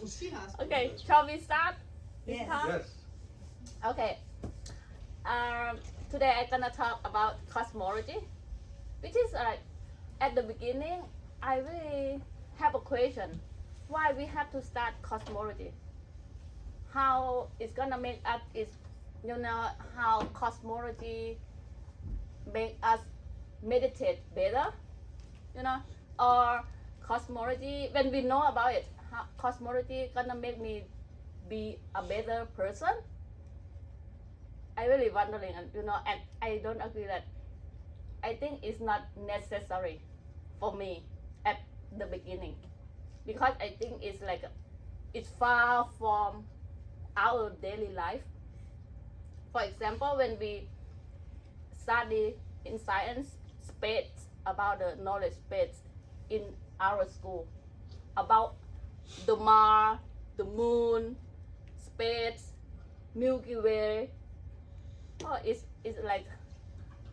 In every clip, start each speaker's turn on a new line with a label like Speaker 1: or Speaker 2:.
Speaker 1: Okay, shall we start?
Speaker 2: Yes.
Speaker 3: Yes.
Speaker 1: Okay. Today I'm gonna talk about cosmology, which is at the beginning I really have a question: why we have to start cosmology? How it's gonna make us is, how cosmology make us meditate better, or cosmology when we know about it, how cosmology gonna make me be a better person. I really wondering, and I don't agree that. I think it's not necessary for me at the beginning, because I think it's like it's far from our daily life. For example, when we study in science space, about the knowledge space in our school, about the Mars, the moon, space, Milky Way. Oh, it's like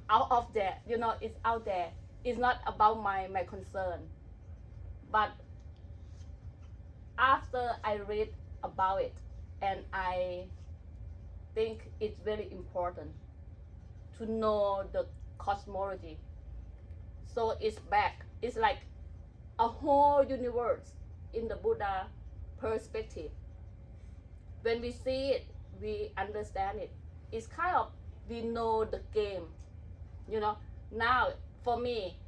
Speaker 1: out of there, it's out there. It's not about my concern. But after I read about it, and I think it's very important to know the cosmology. So it's back. It's like a whole universe in the Buddha perspective. When we see it, we understand it. It's kind of, we know the game. Now for me,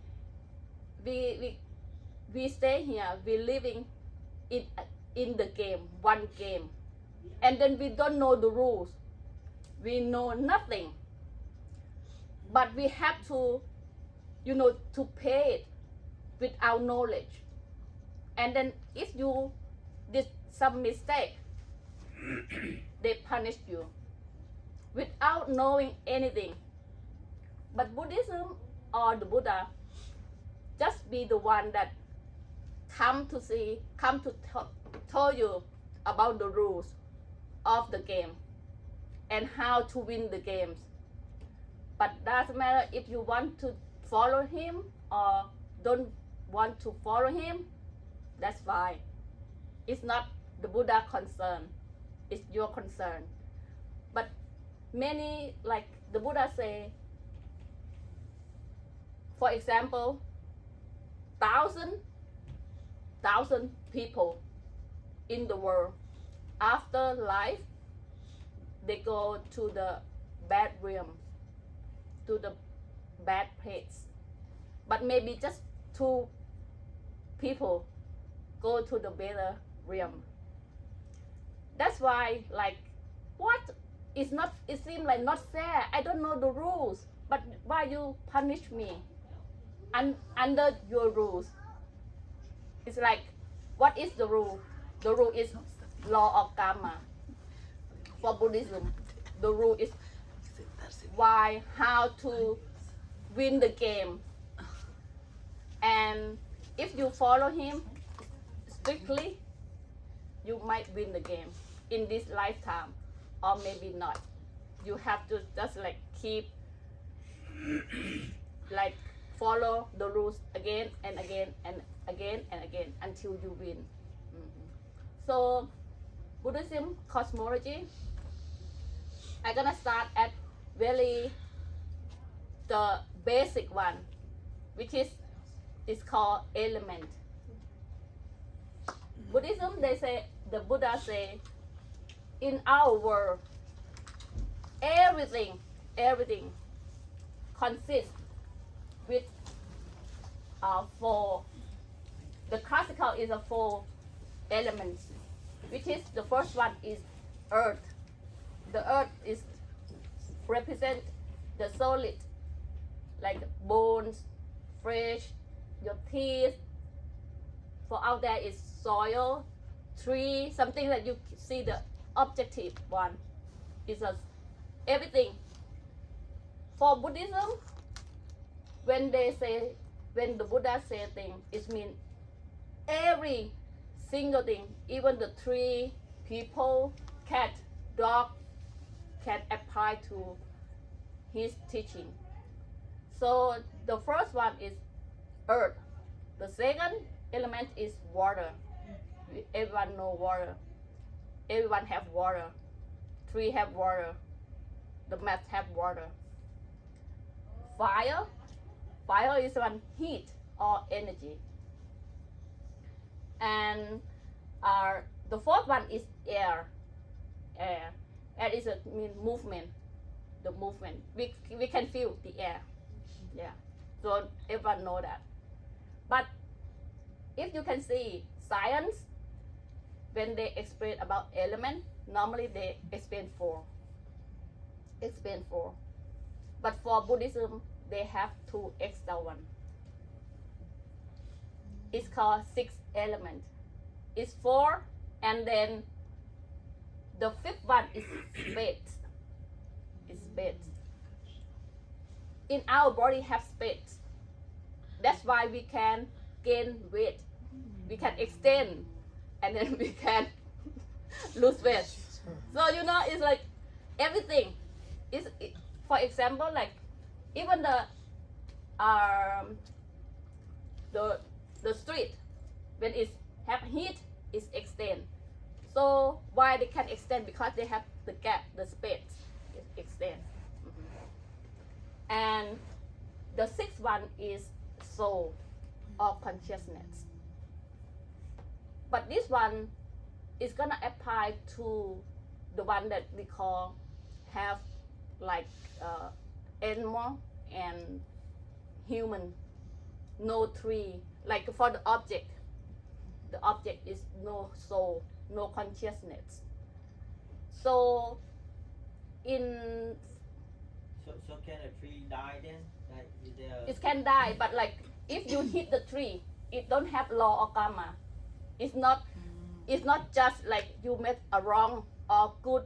Speaker 1: we stay here, we living in the game, one game, and then we don't know the rules. We know nothing, but we have to, to pay it with our knowledge. And then if you did some mistake, they punish you without knowing anything. But Buddhism or the Buddha just be the one that come to tell you about the rules of the game and how to win the games. But doesn't matter if you want to follow him or don't want to follow him, that's fine. It's not the Buddha concern, it's your concern. But many, like the Buddha say, for example, thousand people in the world, after life, they go to the bad realm, to the bad place. But maybe just 2 people go to the better realm. That's why, like, what? It's not, it seems like not fair. I don't know the rules, but why you punish me under your rules? It's like, what is the rule? The rule is law of karma. For Buddhism, the rule is how to win the game. And if you follow him strictly, you might win the game in this lifetime, or maybe not. You have to just like keep like follow the rules again and again and again and again until you win. So Buddhism cosmology, I'm gonna start at really the basic one, which is called element. Buddhism, they say, the Buddha say, in our world, everything consists with 4. The classical is 4 elements, which is the first one is earth. The earth is represent the solid, like bones, flesh, your teeth. For out there is soil, tree, something that you see the objective one. Is everything. For Buddhism, when the Buddha say thing, it means every single thing, even the tree, people, cat, dog, can apply to his teaching. So the first one is earth. The second element is water. Everyone know water. Everyone have water. Tree have water. The mat have water. Fire. Fire is one heat or energy. And the fourth one is air. Air. Air is a movement. The movement. We can feel the air. Yeah. So everyone know that. But if you can see science, when they explain about element, normally they explain four. But for Buddhism, they have two extra one. It's called six element. It's four, and then the fifth one is space. It's space. In our body have space. That's why we can gain weight. We can extend, and then we can lose weight. So it's like everything. For example, like even the street, when it have heat, is extend. So why they can extend? Because they have the gap, the space is extend. And the sixth one is soul or consciousness. But this one is gonna apply to the one that we call have like animal and human, no tree. Like for the object is no soul, no consciousness. So
Speaker 2: So can a tree die then? Like
Speaker 1: it can die, but like if you hit the tree, it don't have law or karma. It's not just like you made a wrong or good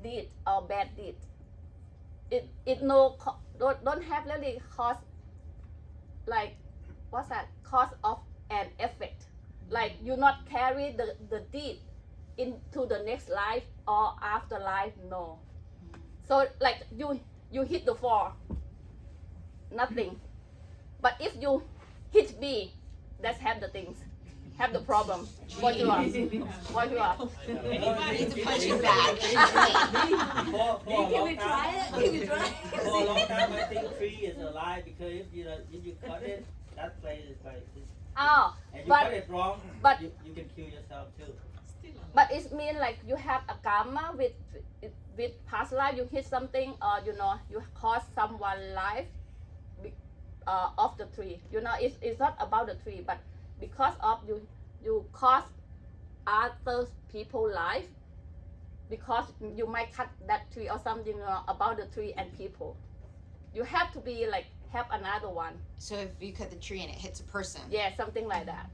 Speaker 1: deed or bad deed. It don't have really cause, like what's that, cause of an effect. Like you not carry the deed into the next life or afterlife, no. So like you hit the floor, nothing. But if you hit B, that's have the things, have the problem. What you are?
Speaker 3: Anybody to punch you back.
Speaker 2: For
Speaker 3: Can we try it? Can we try
Speaker 2: For a long time, I think tree is alive because if you cut it, that place is like this.
Speaker 1: Oh,
Speaker 2: And you
Speaker 1: but
Speaker 2: cut it wrong,
Speaker 1: but-
Speaker 2: you can kill yourself too.
Speaker 1: but it means like you have a karma with past life. You hit something, or you cause someone life of the tree. It's not about the tree, but because of you cause other people life, because you might cut that tree or something about the tree and people. You have to be like have another one.
Speaker 3: So if you cut the tree and it hits a person.
Speaker 1: Yeah, something like that.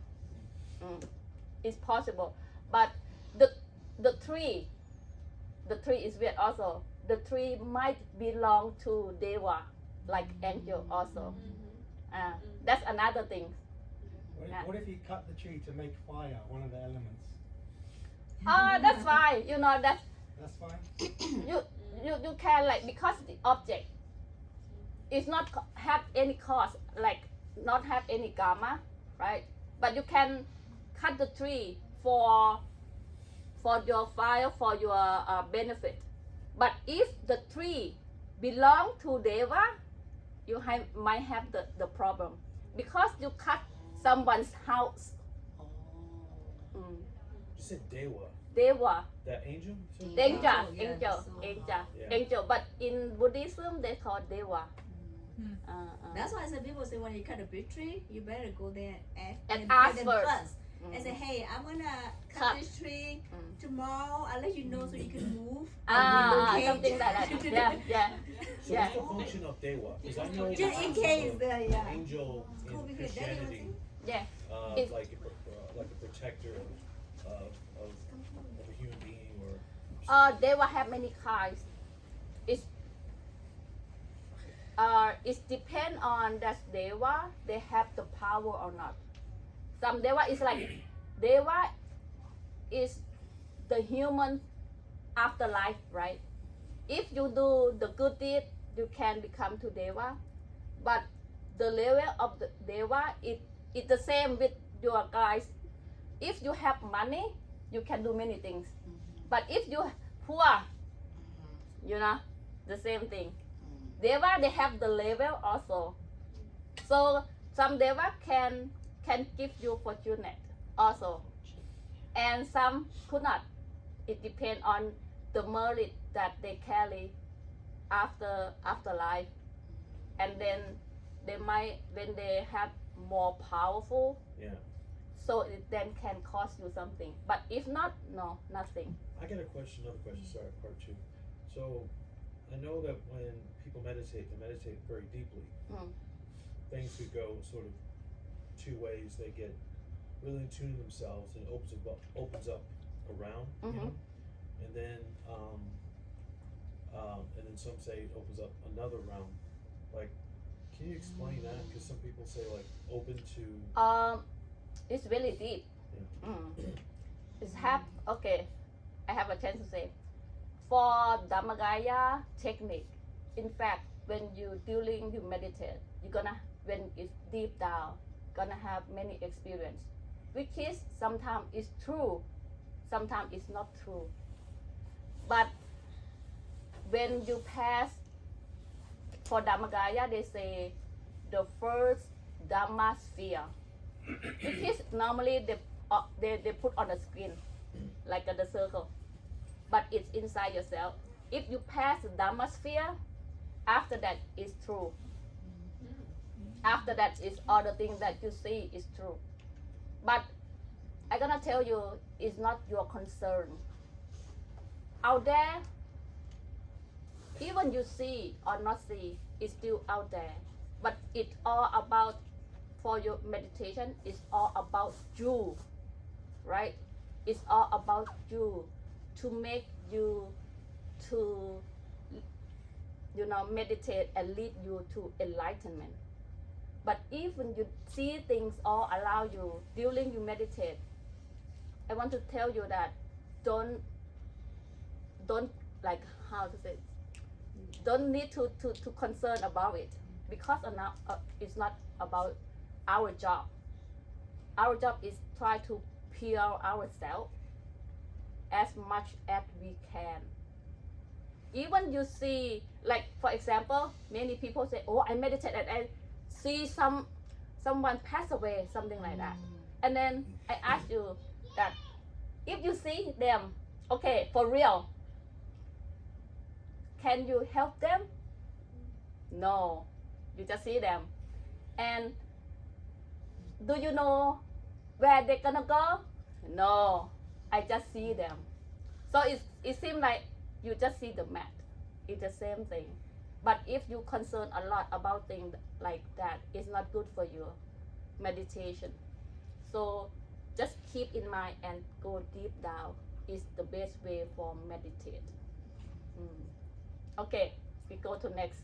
Speaker 1: It's possible, but the tree is weird also. The tree might belong to Deva, like angel also. That's another thing.
Speaker 4: What if you cut the tree to make fire, one of the elements?
Speaker 1: That's fine.
Speaker 4: That's fine.
Speaker 1: You can, like, because the object is not have any cause, like not have any karma, right? But you can cut the tree for your fire, for your benefit. But if the tree belong to Deva, you might have the problem, because you cut someone's house.
Speaker 5: You said Dewa.
Speaker 1: Deva,
Speaker 5: That angel?
Speaker 1: angel. But in Buddhism, they call Deva.
Speaker 6: That's why some people say when you cut a big tree, you better go there
Speaker 1: And
Speaker 6: and
Speaker 1: ask
Speaker 6: them
Speaker 1: first.
Speaker 6: And say, hey, I'm gonna cut
Speaker 1: Cut.
Speaker 6: this tree tomorrow. I'll let you know so you can move.
Speaker 1: Something like that. Yeah.
Speaker 5: So what's the function of Dewa? Because I know
Speaker 6: Just in case,
Speaker 5: angel
Speaker 6: Cool,
Speaker 5: in
Speaker 6: because
Speaker 5: Christianity,
Speaker 1: Yeah.
Speaker 5: like a protector of a human being or.
Speaker 1: Deva have many kinds. It depends on that Deva, they have the power or not. Some Deva is like, Deva is the human afterlife, right? If you do the good deed, you can become to Deva. But the level of the Deva, it's the same with your guys if you have money, you can do many things. But if you poor, you know, the same thing. Deva, they have the level also. So some deva can give you fortunate also, and some could not. It depends on the merit that they carry after life, and then they might, when they have more powerful,
Speaker 5: Yeah.
Speaker 1: so it then can cost you something. But if not, no, nothing.
Speaker 5: I got another question, sorry, part two. So, I know that when people meditate, they meditate very deeply. Things could go sort of two ways. They get really in tune to themselves and it opens up around, you know? And then some say it opens up another realm. Like, can you explain that? Because some people say like open to.
Speaker 1: It's really deep. It's okay. I have a chance to say, for Dhammagaya technique, in fact, when you meditate, you're gonna, when it's deep down, gonna have many experience, which is sometimes is true, sometimes it's not true. But when you pass, for Dhammagaya, they say the first Dhamma sphere, which is normally they put on the screen, like the circle, but it's inside yourself. If you pass the Dhamma sphere, after that is true. After that is all the things that you see is true. But I'm gonna tell you, it's not your concern. Out there, even you see or not see, it's still out there. But it's all about, for your meditation, it's all about you, right? It's all about you, to make you to, you know, meditate and lead you to enlightenment. But even you see things all around you during you meditate, I want to tell you that don't like, how to say, don't need to concern about it, because it's not about our job. Our job is try to pure ourselves as much as we can. Even you see, like for example, many people say, oh, I meditate and I see someone pass away, something like that. And then I ask you that, if you see them, okay, for real, can you help them? No, you just see them. And do you know where they're gonna go? No, I just see them. So it seems like you just see the mat. It's the same thing. But if you concern a lot about things like that, it's not good for your meditation. So just keep in mind and go deep down is the best way for meditate. Okay, we go to next.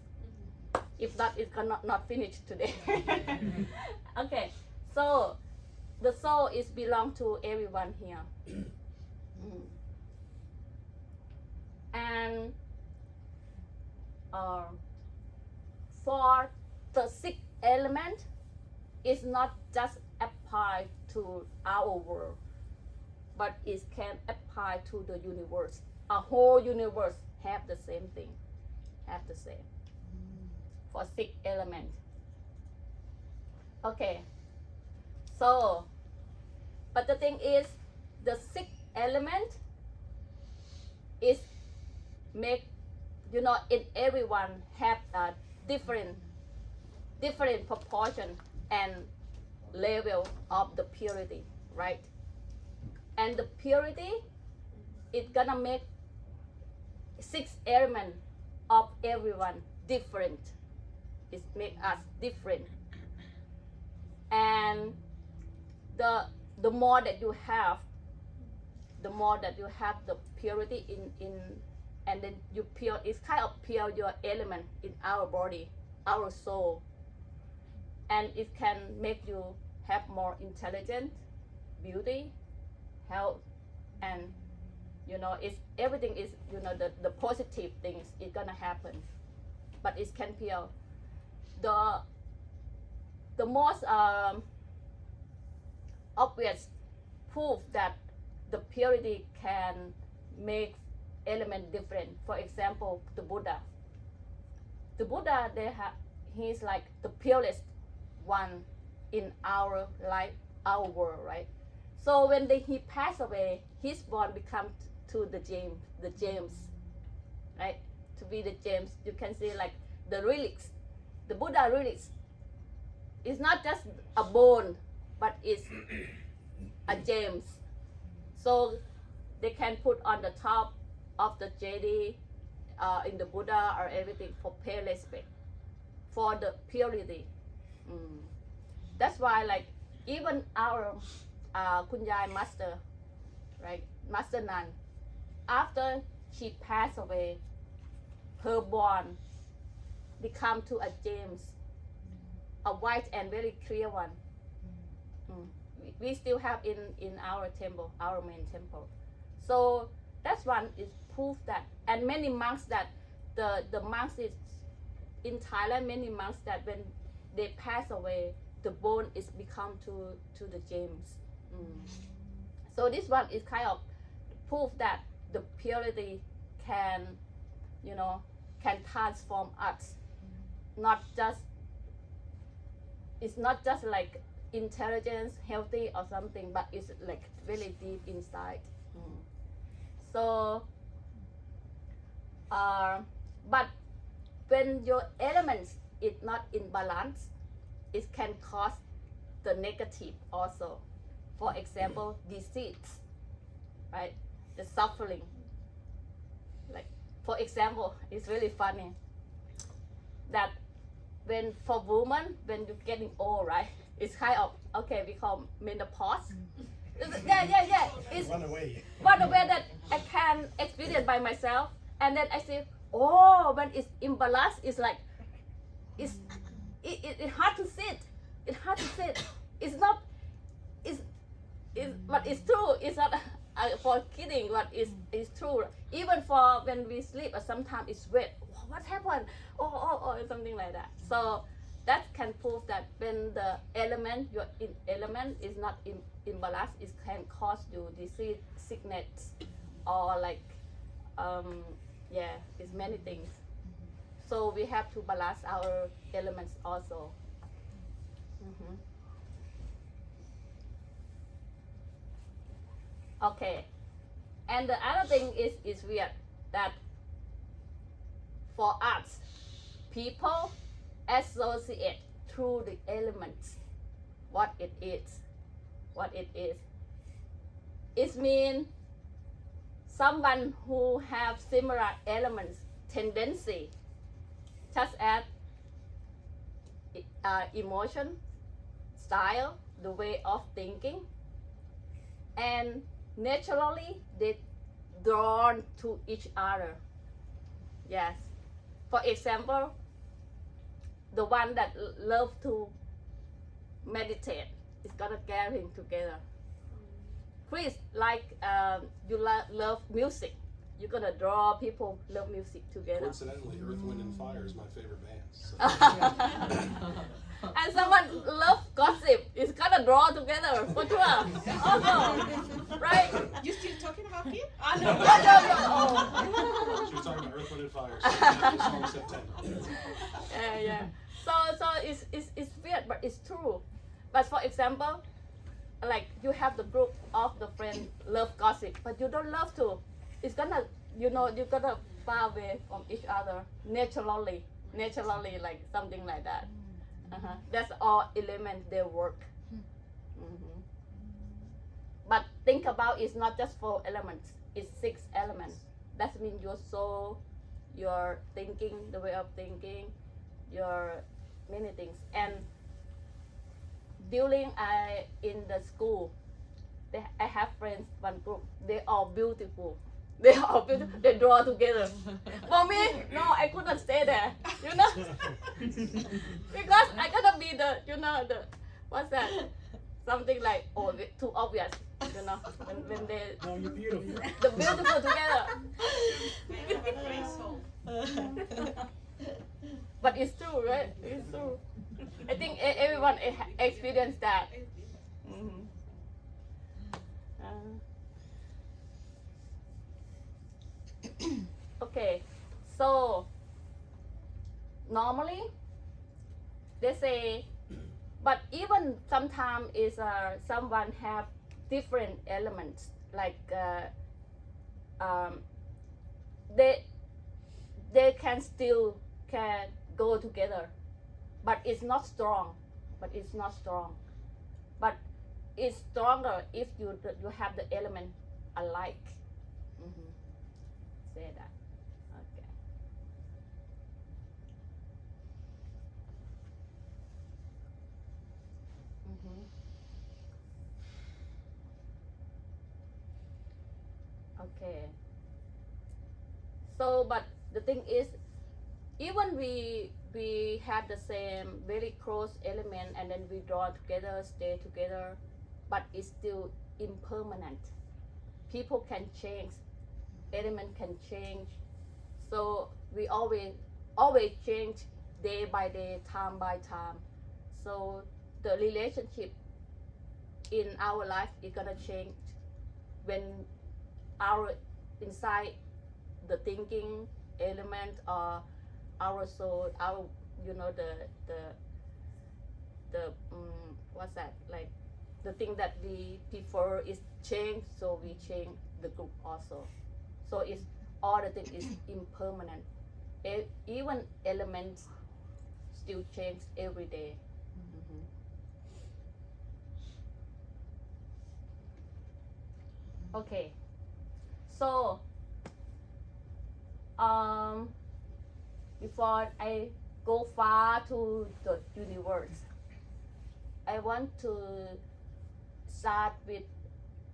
Speaker 1: If not, it's gonna not finish today. Okay, so the soul is belong to everyone here. And for the sixth element, it's not just applied to our world, but it can apply to the universe. A whole universe have the same thing, have the same. For sixth element. Okay, so, but the thing is, the sixth element is make, you know, in everyone have a different proportion and level of the purity, right? And the purity is gonna make six elements of everyone different. It make us different. And the more that you have, the more that you have the purity in and then you pure, it's kind of pure your element in our body, our soul. And it can make you have more intelligence, beauty, health, and you know, it's everything is, you know, the positive things is gonna happen. But it can pure. The most obvious prove that the purity can make element different. For example, the Buddha. The Buddha, he's like the purest one in our life, our world, right? So when he passed away, his bond become to the James, right? To be the James, you can see like the relics, the Buddha relics. It's not just a bone, but it's a James. So they can put on the top of the JD in the Buddha or everything for pay respect, for the purity. That's why like even our Kunyai master, right, Master Nan, after she passed away, her bond become to a James, a white and very clear one. We still have in our temple, our main temple. So that's one is proof that, and many monks that the monks is in Thailand, many monks that when they pass away, the bone is become to the James. So this one is kind of proof that the purity can, can transform us. It's not just like intelligence, healthy or something, but it's like really deep inside. So, but when your elements is not in balance, it can cause the negative also. For example, disease, right? The suffering. Like, for example, it's really funny that when for women, when you're getting old, right? It's kind of, okay, we call menopause. Yeah. It's
Speaker 4: Run away.
Speaker 1: one way that I can experience by myself. And then I say, oh, when it's imbalanced, it's like, it's hard to sit. It's hard to sit. It's not, but it's true. It's not for kidding, but it's true. Even for when we sleep, sometimes it's wet. What happened? Oh, something like that. So that can prove that when the element, your element is not in balance, it can cause you disease, sickness, or like, it's many things. So we have to balance our elements also. Okay, and the other thing is weird that for us, people associate through the elements what it is. It means someone who have similar elements tendency, such as emotion, style, the way of thinking, and naturally they drawn to each other. Yes. For example, the one that love to meditate is gonna carry him together. Chris, like you love music, you're gonna draw people love music together.
Speaker 7: Coincidentally, Earth, Wind, and Fire is my favorite band. So.
Speaker 1: And someone love gossip, is gonna draw together for sure. Also, right?
Speaker 3: You still talking about him?
Speaker 1: No.
Speaker 7: She was talking about Earth, Wind, and Fire. So this song September.
Speaker 1: Yeah. So it's weird, but it's true. But for example, like you have the group of the friends love gossip, but you don't love to. It's gonna, you're gonna far away from each other naturally, like something like that. That's all elements they work. But think about it's not just 4 elements, it's 6 elements. That means your soul, your thinking, the way of thinking, your many things. And during in the school, I have friends, one group, they all beautiful. They draw together. For me, no, I couldn't stay there, because I gotta be the what's that? Something like, too obvious, when they,
Speaker 4: No, you're beautiful.
Speaker 1: the beautiful together. But it's true, right? It's true. I think everyone experienced that. Okay, so normally they say, but even sometimes is someone have different elements like they can still can go together, but it's not strong. But it's not strong. But it's stronger if you have the element alike. Mm-hmm. Say that. Okay. Mm-hmm. Okay. So, but the thing is, even we have the same very close element and then we draw together, stay together, but it's still impermanent. People can change, element can change. So we always change day by day, time by time. So the relationship in our life is gonna change when our inside the thinking element or our soul, our the what's that, like the thing that we prefer is change, so we change the group also. So it's all the thing is impermanent. Even elements still change every day. Mm-hmm. Okay, so before I go far to the universe, I want to start with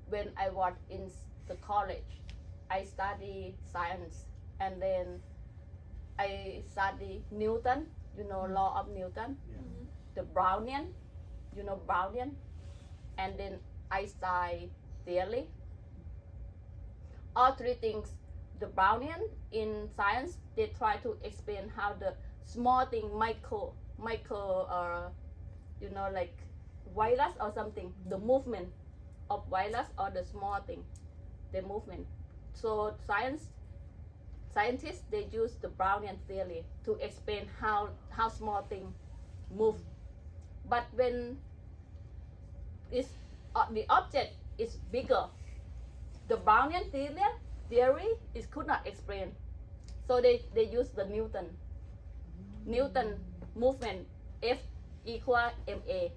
Speaker 1: when I was in the college. I study science, and then I study Newton, law of Newton, the Brownian, Brownian, and then Einstein theory. All three things. The Brownian in science, they try to explain how the small thing, micro, like virus or something, the movement of virus or the small thing, the movement. So scientists, they use the Brownian theory to explain how small things move. But when it's, the object is bigger, the Brownian theory is could not explain. So they use the Newton movement, F equal ma.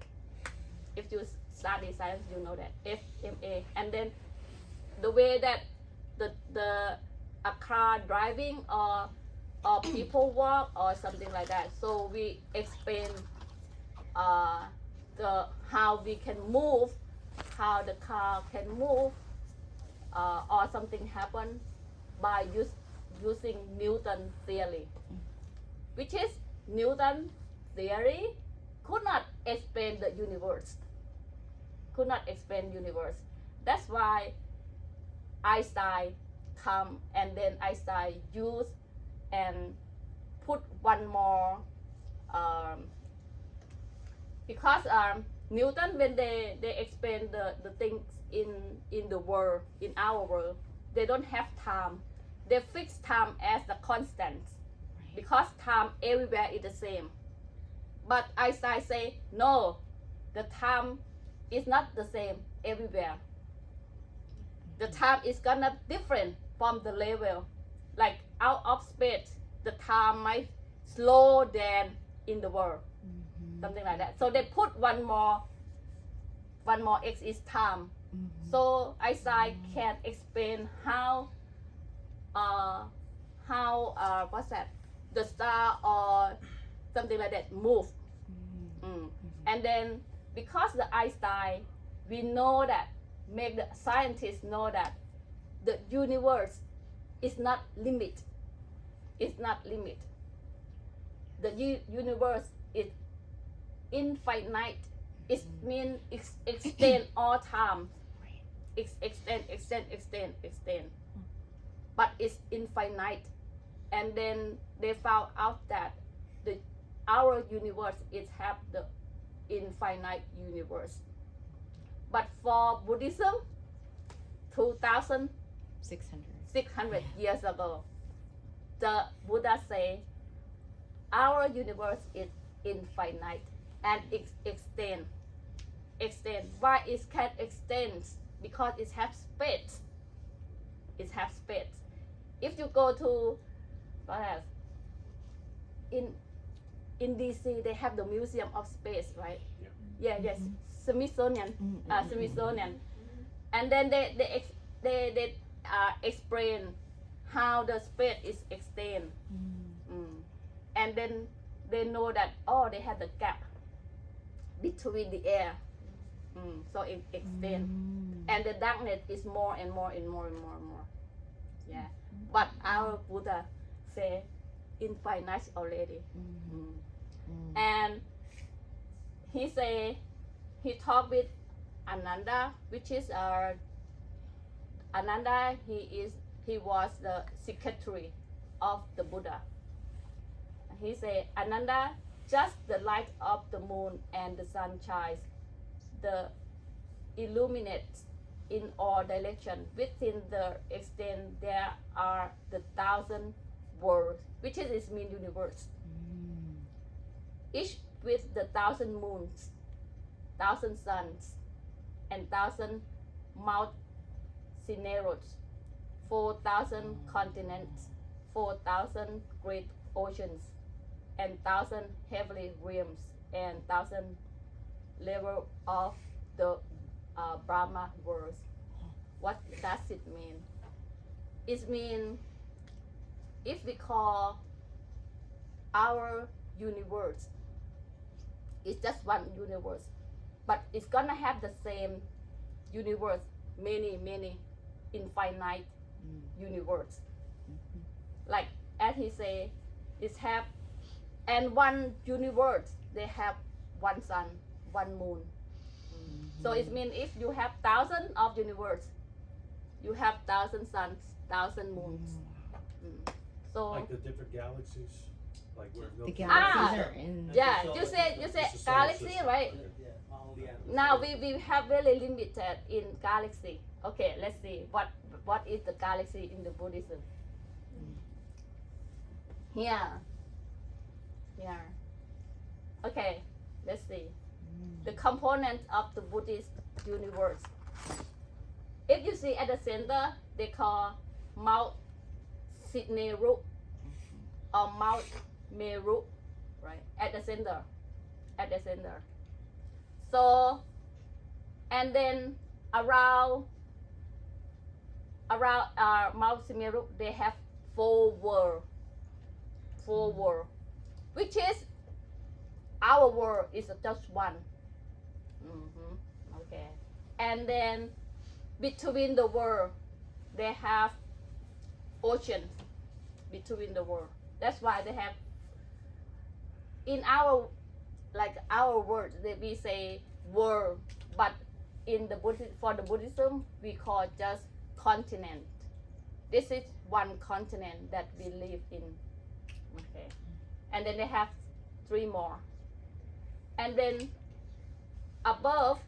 Speaker 1: If you study science, you know that F ma. And then the way that a car driving or people walk or something like that. So we explain how we can move, how the car can move, or something happen by using Newton theory, which is Newton theory could not explain the universe. Could not explain universe. That's why Einstein come, and then Einstein use and put one more because Newton, when they explain the things in the world, in our world, they don't have time. They fix time as the constant, because time everywhere is the same. But Einstein say no, the time is not the same everywhere. The time is gonna different from the level. Like out of space, the time might slow than in the world. Something like that. So they put one more x is time. So Einstein can explain how what's that, the star or something like that move. And then because the Einstein, we know that, make the scientists know that the universe is not limit. It's not limit. The universe is infinite. It means extend all time. Extend. But it's infinite. And then they found out that our universe is have the infinite universe. But for Buddhism, 2,600 years ago, the Buddha say our universe is infinite and extend. Why it can extend? Because it has space. It has space. If you go to what else? In DC they have the Museum of Space, right? Yeah. Yes. Smithsonian. Smithsonian. And then they explain how the space is extend. And then they know that they have the gap between the air. So it extends. And the darkness is more and more and more and more and more. Yeah. But our Buddha say infinite already. And he say he talked with Ananda, which is Ananda. He was the secretary of the Buddha. He say, Ananda, just the light of the moon and the sun shines, the illuminates in all directions. Within the extent there are the 1,000 worlds, which is mean universe. Each with the 1,000 moons, 1,000 suns, and 1,000 Mount Cineros, 4,000 continents, 4,000 great oceans, and 1,000 heavenly realms, and 1,000 level of the Brahma worlds. What does it mean? It means if we call our universe, it's just one universe, but it's gonna have the same universe, many infinite universe. Like as he say, it have, and one universe they have one sun, one moon. So it means if you have 1,000 of universe, you have 1,000 suns, 1,000 moons. So
Speaker 5: Like the different galaxies, like where
Speaker 8: The
Speaker 5: Milky
Speaker 8: galaxies
Speaker 5: Way.
Speaker 8: are in.
Speaker 1: yeah, you said
Speaker 5: It's a solar
Speaker 1: galaxy,
Speaker 5: system.
Speaker 1: right?
Speaker 2: Yeah, all the other
Speaker 1: Now
Speaker 2: stuff.
Speaker 1: we have very limited in galaxy. Okay, let's see what is the galaxy in the Buddhism. Here. Okay, let's see. The component of the Buddhist universe. If you see at the center, they call Mount Cineru or Mount Meru, right? At the center. So, and then around Mount Cineru, they have four worlds, which is our world is just one. Okay, and then between the world, they have oceans between the world. That's why they have in our word that we say world, but in the for the Buddhism we call just continent. This is one continent that we live in. Okay, and then they have three more, and then above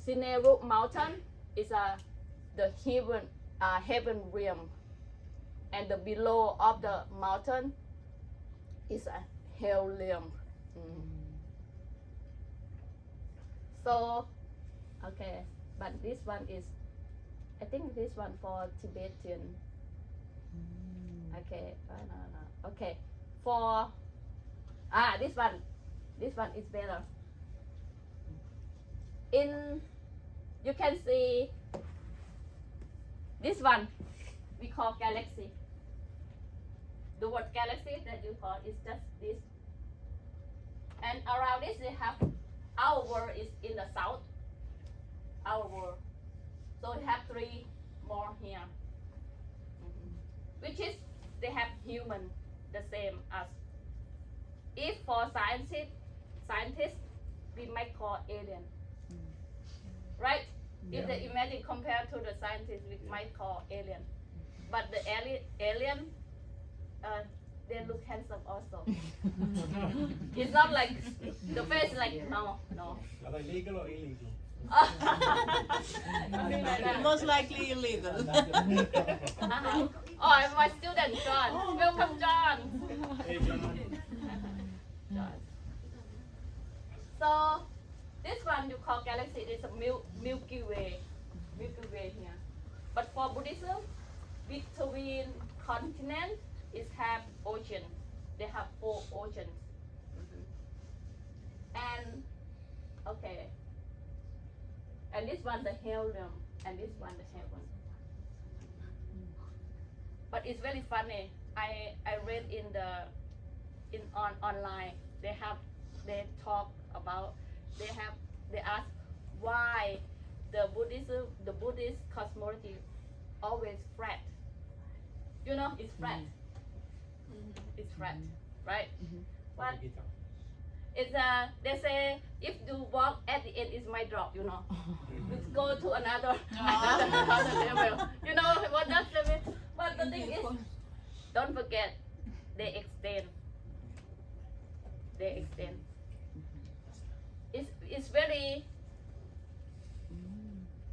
Speaker 1: Cineru mountain is the heaven realm, and the below of the mountain is a hell realm. So, okay, but this one is, I think this one for Tibetan. Okay, no. Okay, for this one is better. You can see this one we call galaxy. The word galaxy that you call is just this, and around this they have our world is in the south. Our world, so we have three more here, which is they have human the same as. If for scientists we might call alien, right? If they imagine compared to the scientists, we might call alien, but the alien, they look handsome also. It's not like the face like no.
Speaker 4: Are they legal or illegal?
Speaker 1: Something like that.
Speaker 8: Most likely illegal.
Speaker 1: Oh, my student John. Welcome, John.
Speaker 4: Hey, John.
Speaker 1: John. So this one you call galaxy is a Milky Way. Milky Way here. But for Buddhism, between continents is have ocean. They have 4 oceans. And okay. And this one the hell realm, and this one the heaven. But it's very funny. I read online. They talk about they ask why the Buddhist cosmology always flat. You know, it's flat. It's flat, right? But it's they say if you walk at the end, it's my drop. You know, let's go to another level. You know what that's the mean? But the thing is, don't forget, they extend. They extend. It's very.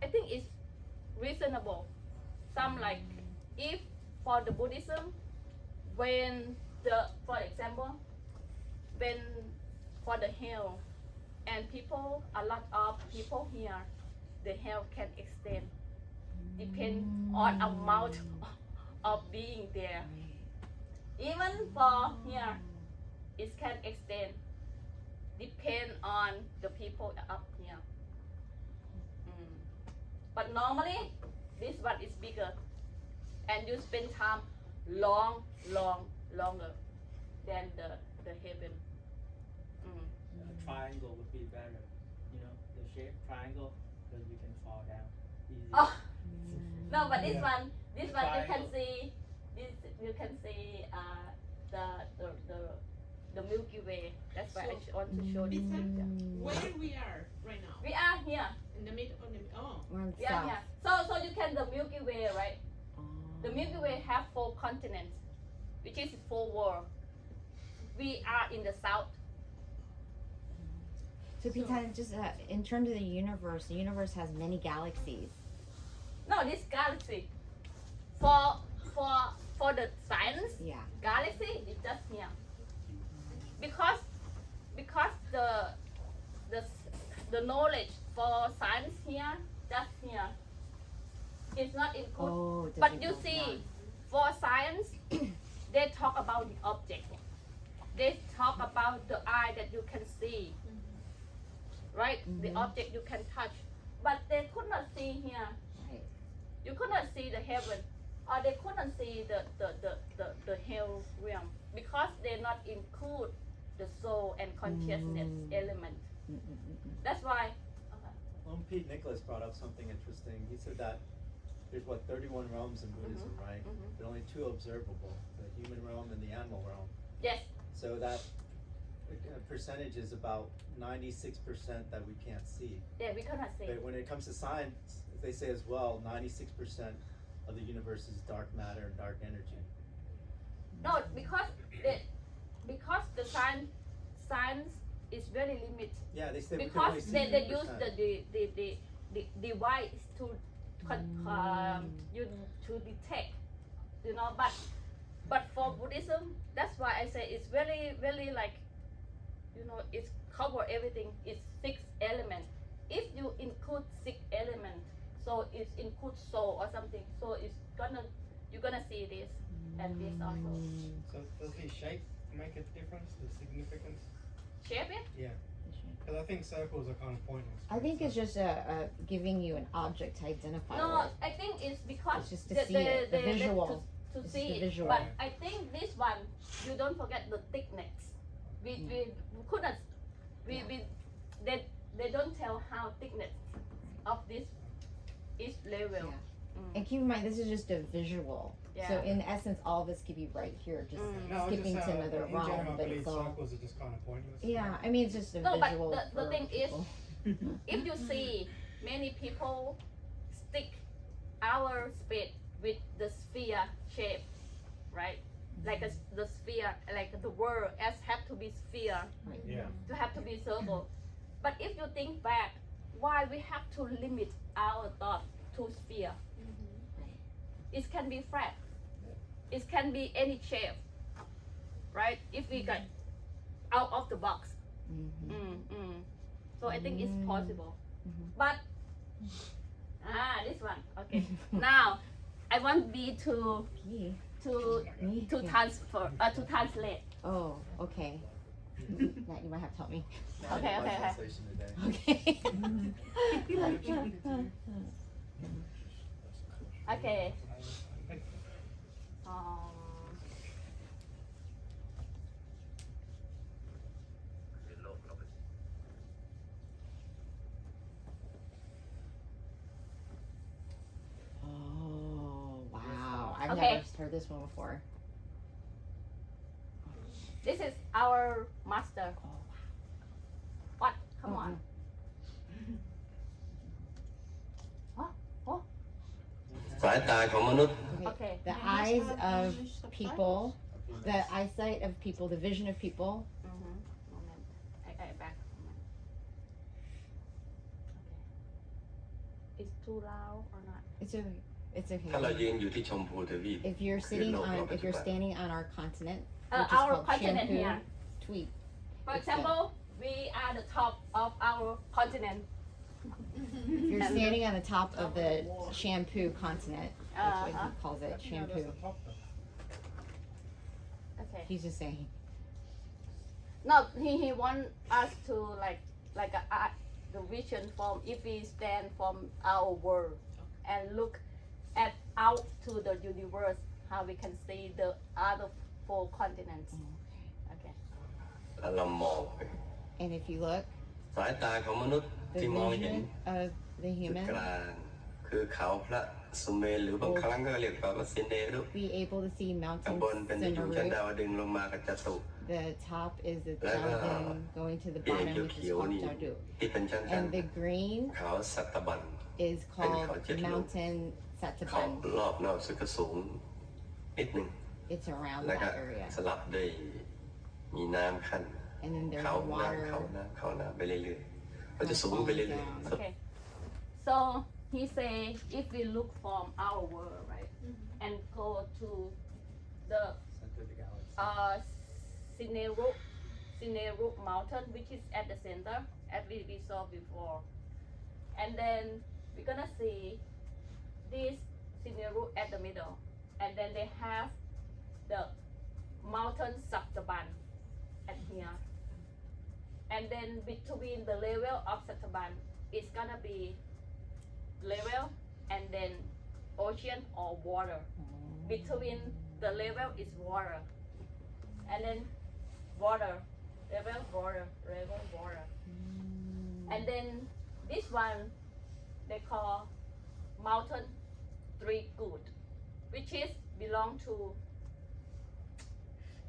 Speaker 1: I think it's reasonable. Some like if for the Buddhism, when for example, when for the hell and people, a lot of people here, the hell can extend, depend on amount of being there. Even for here, it can extend, depend on the people up here. But normally, this one is bigger, and you spend time longer than the heaven.
Speaker 2: A triangle would be better. You know, the shape triangle, because you can fall down easy.
Speaker 1: Oh, no, but this
Speaker 4: Yeah.
Speaker 1: one you can
Speaker 2: Triangle.
Speaker 1: see this. You can see the Milky Way. That's why I want to show this picture.
Speaker 8: Where we are right now?
Speaker 1: We are here.
Speaker 8: In the middle of the
Speaker 3: We're on
Speaker 1: We are here. So you can the Milky Way, right? The Milky Way have 4 continents, which is 4 worlds. We are in the south.
Speaker 3: So Pitan, just in terms of the universe has many galaxies.
Speaker 1: No, this galaxy. For the science,
Speaker 3: Yeah.
Speaker 1: galaxy is just here. Because the knowledge for science here, just here, is not included.
Speaker 3: Oh, it
Speaker 1: But
Speaker 3: doesn't
Speaker 1: you
Speaker 3: go
Speaker 1: see,
Speaker 3: down.
Speaker 1: for science, they talk about the object. They talk about the eye that you can see, right? The object you can touch. But they could not see here.
Speaker 3: Right.
Speaker 1: You could not see the heaven, or they could not see the hell realm, because they not include the soul and consciousness element. That's why.
Speaker 9: Pete Nicholas brought up something interesting. He said that there's 31 realms in Buddhism, right? But only 2 observable: the human realm and the animal realm.
Speaker 1: Yes.
Speaker 9: So that percentage is about 96% that we can't see.
Speaker 1: Yeah, we cannot see.
Speaker 9: But when it comes to science, they say as well, 96% of the universe is dark matter and dark energy.
Speaker 1: No, because the science is very limited.
Speaker 9: Yeah, they say we can only
Speaker 1: Because
Speaker 9: see
Speaker 1: they use
Speaker 9: 2%.
Speaker 1: the device to to detect, you know. But for Buddhism, that's why I say it's very like, you know, it's cover everything. It's 6 elements. If you include 6 elements, so it includes soul or something. So you're gonna see this and this also.
Speaker 4: So does the shape make a difference? The significance?
Speaker 1: Shape it.
Speaker 4: Yeah. Because I think circles are kind of pointless.
Speaker 3: I think it's just giving you an object to identify
Speaker 1: No,
Speaker 3: with.
Speaker 1: I think it's because
Speaker 3: It's just to see it, the visual.
Speaker 1: to
Speaker 3: It's
Speaker 1: see
Speaker 3: the
Speaker 1: it.
Speaker 3: visual.
Speaker 1: But I think this one, you don't forget the thickness. We couldn't. They don't tell how thickness of this is level.
Speaker 3: Yeah. And keep in mind, this is just a visual.
Speaker 1: Yeah.
Speaker 3: So in essence, all of this could be right here, just
Speaker 4: No, I
Speaker 3: skipping
Speaker 4: just,
Speaker 3: to another
Speaker 4: in
Speaker 3: realm,
Speaker 4: general, I
Speaker 3: but
Speaker 4: believe
Speaker 3: it's all.
Speaker 4: circles are just kind of pointless.
Speaker 3: Yeah, I mean, it's just a
Speaker 1: No, but
Speaker 3: visual.
Speaker 1: the
Speaker 3: for
Speaker 1: thing is,
Speaker 3: people.
Speaker 1: if you see many people stick our space with the sphere shape, right? Like the sphere, like the world as have to be sphere,
Speaker 4: Yeah.
Speaker 1: to have to be circle. But if you think back, why we have to limit our thought to sphere. It can be flat. It can be any shape, right? If we get out of the box. So I think it's possible. But this one. Okay. Now I want B to transfer to translate.
Speaker 3: Oh, okay. That you might have to help me.
Speaker 1: Okay.
Speaker 9: Translation today.
Speaker 3: Okay.
Speaker 1: Okay.
Speaker 3: Oh, wow. I've
Speaker 1: Okay.
Speaker 3: never heard this one before.
Speaker 1: This is our master. What? Come
Speaker 3: Oh,
Speaker 1: on. Oh.
Speaker 10: สายตาของมนุษย์
Speaker 1: Okay.
Speaker 3: The eyes of people, the eyesight of people, the vision of people.
Speaker 1: Moment. I back. Moment. Okay. It's too loud or not?
Speaker 3: It's okay. It's
Speaker 10: ถ้าเรา
Speaker 3: okay.
Speaker 10: ยืนอยู่ที่ชมพูทวีป
Speaker 3: If you're sitting on, if you're standing on our continent, which is
Speaker 1: Our
Speaker 3: called
Speaker 1: continent
Speaker 3: shampoo,
Speaker 1: here.
Speaker 3: tweet.
Speaker 1: For
Speaker 3: It's
Speaker 1: example, we are the top of our continent.
Speaker 3: If you're standing on the top of the shampoo continent, that's what he calls it, shampoo.
Speaker 1: Okay.
Speaker 3: He's just saying.
Speaker 1: No, he want us to like the vision from if we stand from our world and look at out to the universe, how we can see the other 4 continents. Okay.
Speaker 10: เรามองไป
Speaker 3: And if you look,
Speaker 10: สายตาของมนุษย์
Speaker 3: the
Speaker 10: ที่มองเห็น
Speaker 3: vision of the
Speaker 10: จุด
Speaker 3: human
Speaker 10: กลางคือเขาพระสุเมรุหรือบางครั้งก็เรียกว่าสินเนรุ
Speaker 3: be able to see
Speaker 10: ข้าง
Speaker 3: mountains
Speaker 10: บนเป็นดินชั้น
Speaker 3: Sinaru.
Speaker 10: ดาวดึงลงมากับจตุ
Speaker 3: The top is the
Speaker 10: แล้วก็
Speaker 3: Jaladan going to the
Speaker 10: เปีย
Speaker 3: bottom,
Speaker 10: ก
Speaker 3: which
Speaker 10: เขี
Speaker 3: is
Speaker 10: ยว
Speaker 3: called
Speaker 10: นี่
Speaker 3: Jadu.
Speaker 10: ที่เป็นชั้น
Speaker 3: And the green
Speaker 10: ๆเขาสัตบัน
Speaker 3: is called
Speaker 10: Jet Loop.
Speaker 3: Mountain
Speaker 10: เขา
Speaker 3: Sataban.
Speaker 10: รอบนอกสุดก็สูงนิดหนึ่ง
Speaker 3: It's around
Speaker 10: แล้วก็
Speaker 3: that area.
Speaker 10: สลับด้วยมีน้ำขั้น
Speaker 3: And then there's
Speaker 10: เขา
Speaker 3: water
Speaker 10: เขาน้ำไปเรื่อยๆมันจะสูงไปเรื่อยๆ
Speaker 1: Okay. So he say if we look from our world, right, and go to the
Speaker 9: Center of the galaxy.
Speaker 1: Sineru mountain, which is at the center, as we saw before, and then we're gonna see this Sineru at the middle, and then they have the mountain Saptaban at here, and then between the level of Saptaban it's gonna be level and then ocean or water. Between the level is water, and then water, level water, and then this one they call mountain three good, which is belong to,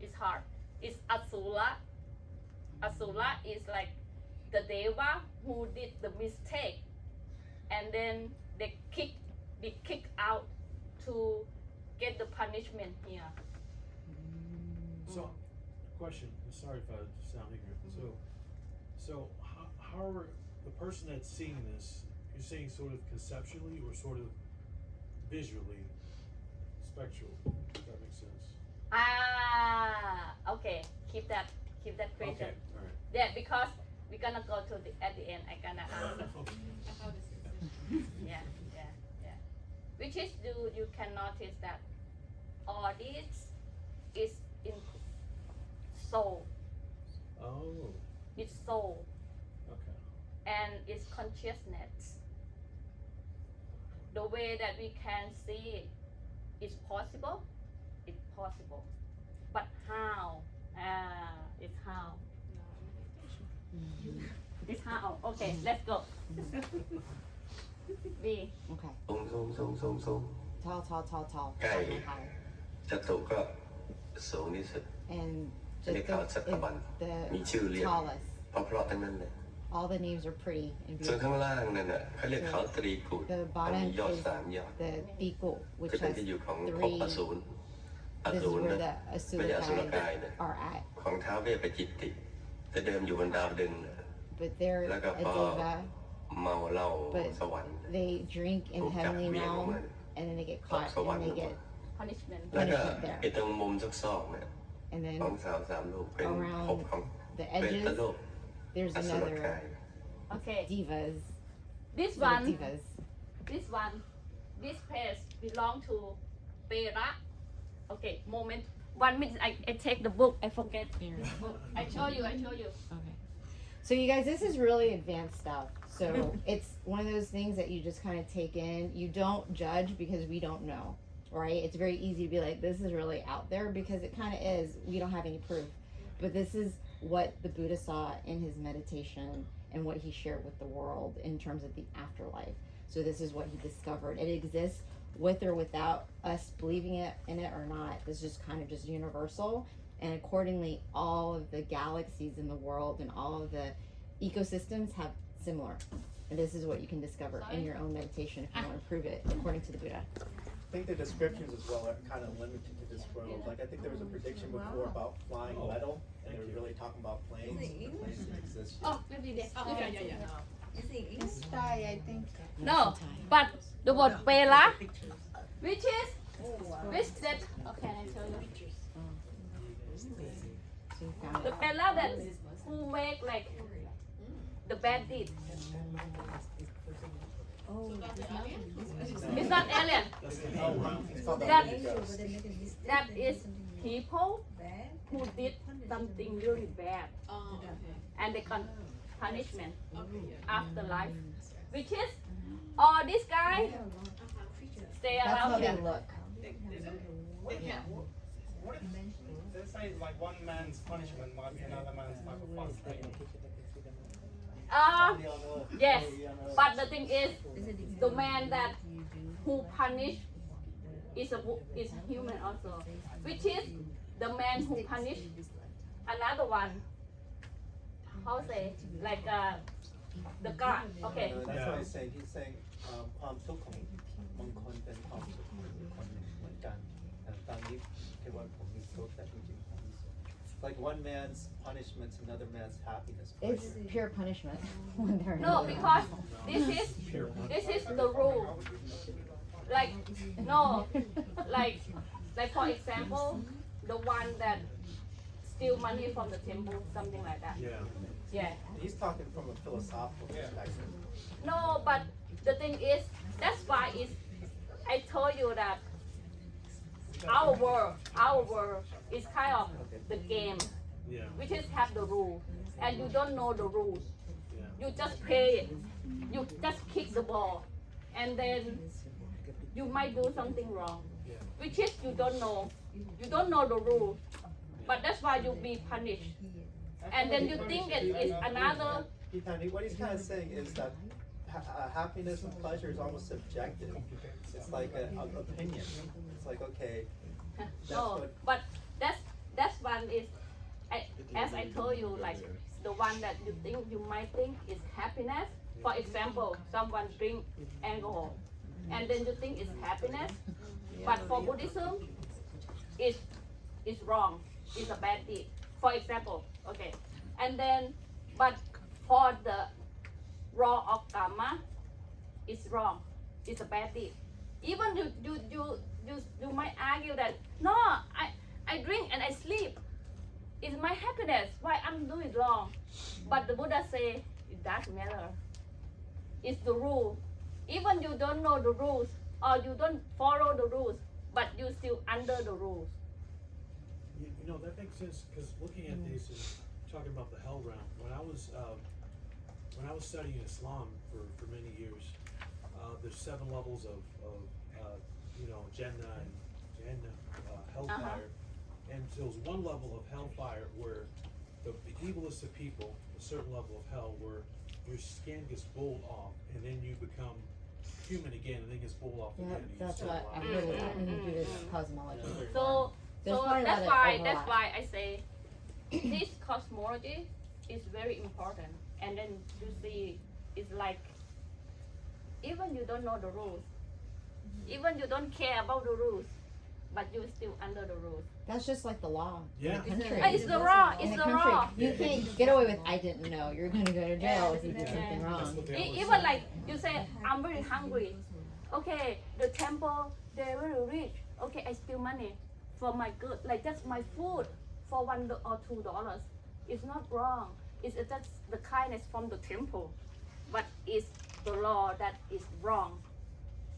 Speaker 1: it's hard, it's Asura. Asura is like the deva who did the mistake, and then they kick out to get the punishment here.
Speaker 5: So, question. Sorry if I sound ignorant. So how are the person that's seeing this? You're saying sort of conceptually or sort of visually, spectrally. If that makes sense.
Speaker 1: Okay. Keep that question.
Speaker 5: Okay. All right.
Speaker 1: Yeah, because we're gonna go to the at the end. I gonna answer. Yeah. Which is you can notice that all this is in soul.
Speaker 5: Oh.
Speaker 1: It's soul
Speaker 5: Okay.
Speaker 1: and it's consciousness. The way that we can see it is possible. It's possible, but how? It's how. It's how. Okay, let's go. B.
Speaker 3: Okay.
Speaker 10: สูง
Speaker 3: Tall, tall, tall, tall.
Speaker 10: Okay.
Speaker 3: Higher, higher.
Speaker 10: จตุก็สูงที่สุด
Speaker 3: And
Speaker 10: จะเรียก
Speaker 3: Jadu
Speaker 10: เขาสัตบัน
Speaker 3: is
Speaker 10: มีชื่อเรีย
Speaker 3: the
Speaker 10: ก
Speaker 3: tallest.
Speaker 10: เพราะทั้งนั้นเลย
Speaker 3: All the names are pretty and
Speaker 10: ส่วน
Speaker 3: beautiful.
Speaker 10: ข้างล่างนั่นน่ะเขาเรียกเขาตรีกูด
Speaker 3: The
Speaker 10: มันมี
Speaker 3: bottom
Speaker 10: ยอด
Speaker 3: is
Speaker 10: 3 ยอด
Speaker 3: the Tiku, which
Speaker 10: คือเป็น
Speaker 3: has
Speaker 10: ที่อยู่ของภ
Speaker 3: three.
Speaker 10: พอสูรอ
Speaker 3: This is
Speaker 10: สูร
Speaker 3: where
Speaker 10: นะ
Speaker 3: the
Speaker 10: ไม่ใช่อสุรกาย
Speaker 3: Asurai
Speaker 10: นะ
Speaker 3: are at.
Speaker 10: ของท้าวเวปจิตติแต่เดิมอยู่บนดาวดึงส์นะ
Speaker 3: But they're
Speaker 10: Like a
Speaker 3: a deva
Speaker 10: เมาเหล้า
Speaker 3: but
Speaker 10: สวรรค์
Speaker 3: they drink in
Speaker 10: ถูกจับ
Speaker 3: heavenly
Speaker 10: เบี่ยงออก
Speaker 3: realm
Speaker 10: มา
Speaker 3: and then they get
Speaker 10: ตก
Speaker 3: caught
Speaker 10: สวรร
Speaker 3: and
Speaker 10: ค์
Speaker 3: they get
Speaker 1: punishment
Speaker 10: แล้วก็
Speaker 3: punishment there.
Speaker 10: ไอ้ตรงมุมซอกๆเนี่ย
Speaker 3: And then
Speaker 10: ของสาวสามลูกเป็น
Speaker 3: around
Speaker 10: ภพของ
Speaker 3: the
Speaker 10: เปร
Speaker 3: edges
Speaker 10: ตโลก
Speaker 3: there's
Speaker 10: อสุรกาย
Speaker 3: another
Speaker 1: okay
Speaker 3: divas.
Speaker 1: this
Speaker 3: little
Speaker 1: one
Speaker 3: divas.
Speaker 1: this place belong to Pera. Okay, moment. 1 minute. I take the book. I forget. I show you.
Speaker 3: Okay. So you guys, this is really advanced stuff. So it's one of those things that you just kind of take in. You don't judge because we don't know, right? It's very easy to be like, this is really out there because it kind of is. We don't have any proof. But this is what the Buddha saw in his meditation and what he shared with the world in terms of the afterlife. So this is what he discovered. It exists with or without us believing in it or not. It's just kind of just universal. And accordingly, all of the galaxies in the world and all of the ecosystems have similar. And this is what you can discover in your own meditation if you want to prove it according to the Buddha.
Speaker 9: I think the descriptions as well are kind of limited to this world. Like I think there was a prediction before about flying metal, and they were really talking about planes. Planes that exist.
Speaker 1: Oh, maybe this.
Speaker 6: Is it English?
Speaker 8: Thai, I think.
Speaker 1: No, but the word Pera, which that. Okay, I tell you.
Speaker 3: So you found
Speaker 1: The
Speaker 3: it.
Speaker 1: Pera that who make like the bad deed.
Speaker 6: Oh,
Speaker 1: It's not alien.
Speaker 9: It's called the
Speaker 1: That-
Speaker 9: Holy Ghost.
Speaker 1: That is people
Speaker 6: bad.
Speaker 1: who did something really bad
Speaker 8: Oh, okay.
Speaker 1: and they got punishment
Speaker 8: Okay, yeah.
Speaker 1: after life, which is, oh, this guy stay
Speaker 3: That's how
Speaker 1: around
Speaker 3: they
Speaker 1: here.
Speaker 3: look.
Speaker 4: What if, let's say like one man's punishment might be another man's type of fun, right?
Speaker 1: Yes, but the thing is, the man that who punish is human also, which is the man who punish another one. How say like the God? Okay.
Speaker 9: That's what he's saying. He's saying ความทุกข์ของบางคนเป็นความสุขของคนเหมือนกันแต่ตอนนี้คือว่าผมมีทุกข์แต่จริงๆผมมีสุข Like one man's punishment is another man's happiness.
Speaker 3: It's pure punishment when they're
Speaker 1: No,
Speaker 3: in
Speaker 1: because this is the rule. Like no, like for example, the one that steal money from the temple, something like that.
Speaker 5: Yeah.
Speaker 1: Yeah.
Speaker 9: He's talking from a philosophical perspective.
Speaker 1: No, but the thing is, that's why I told you that our world is kind of the game,
Speaker 5: Yeah.
Speaker 1: which is have the rules, and you don't know the rules.
Speaker 5: Yeah.
Speaker 1: You just play it. You just kick the ball, and then you might do something wrong,
Speaker 5: Yeah.
Speaker 1: which is you don't know. You don't know the rules, but that's why you be punished, and then you think it is another.
Speaker 9: What he's kind of saying is that happiness and pleasure is almost subjective. It's like an opinion. It's like, okay,
Speaker 1: No, but that's one is, as I told you, like the one that you might think is happiness. For example, someone drink alcohol, and then you think it's happiness, but for Buddhism, it's wrong. It's a bad deed. For example, okay, and then but for the law of karma, it's wrong. It's a bad deed. Even you might argue that no, I drink and I sleep. It's my happiness. Why I'm doing wrong? But the Buddha say it doesn't matter. It's the rule. Even you don't know the rules or you don't follow the rules, but you still under the rules.
Speaker 5: You know, that makes sense because looking at these and talking about the hell realm, when I was studying Islam for many years, there's 7 levels of Jannah and hellfire. And there was one level of hellfire where the evilest of people, a certain level of hell, where your skin gets pulled off and then you become human again and then gets pulled off
Speaker 3: Yeah,
Speaker 5: again. And you
Speaker 3: that's
Speaker 5: start
Speaker 3: what I
Speaker 5: alive.
Speaker 3: heard a lot in Buddhist cosmology.
Speaker 1: So
Speaker 3: There's probably a
Speaker 1: that's
Speaker 3: lot of
Speaker 1: why
Speaker 3: overlap.
Speaker 1: I say this cosmology is very important. And then you see, it's like even you don't know the rules, even you don't care about the rules, but you still under the rules.
Speaker 3: That's just like the law.
Speaker 5: Yeah.
Speaker 3: In the country.
Speaker 1: It's the law.
Speaker 3: In
Speaker 1: It's
Speaker 3: the
Speaker 1: the
Speaker 3: country,
Speaker 1: law.
Speaker 3: you can't get away with I didn't know. You're gonna go to jail if you did
Speaker 1: Yeah.
Speaker 3: something
Speaker 5: That's
Speaker 3: wrong.
Speaker 5: what they always
Speaker 1: Even
Speaker 5: say.
Speaker 1: like you say, I'm very hungry. Okay, the temple, they're very rich. Okay, I steal money for my good. Like that's my food for $1 or $2. It's not wrong. It's that's the kindness from the temple, but it's the law that is wrong.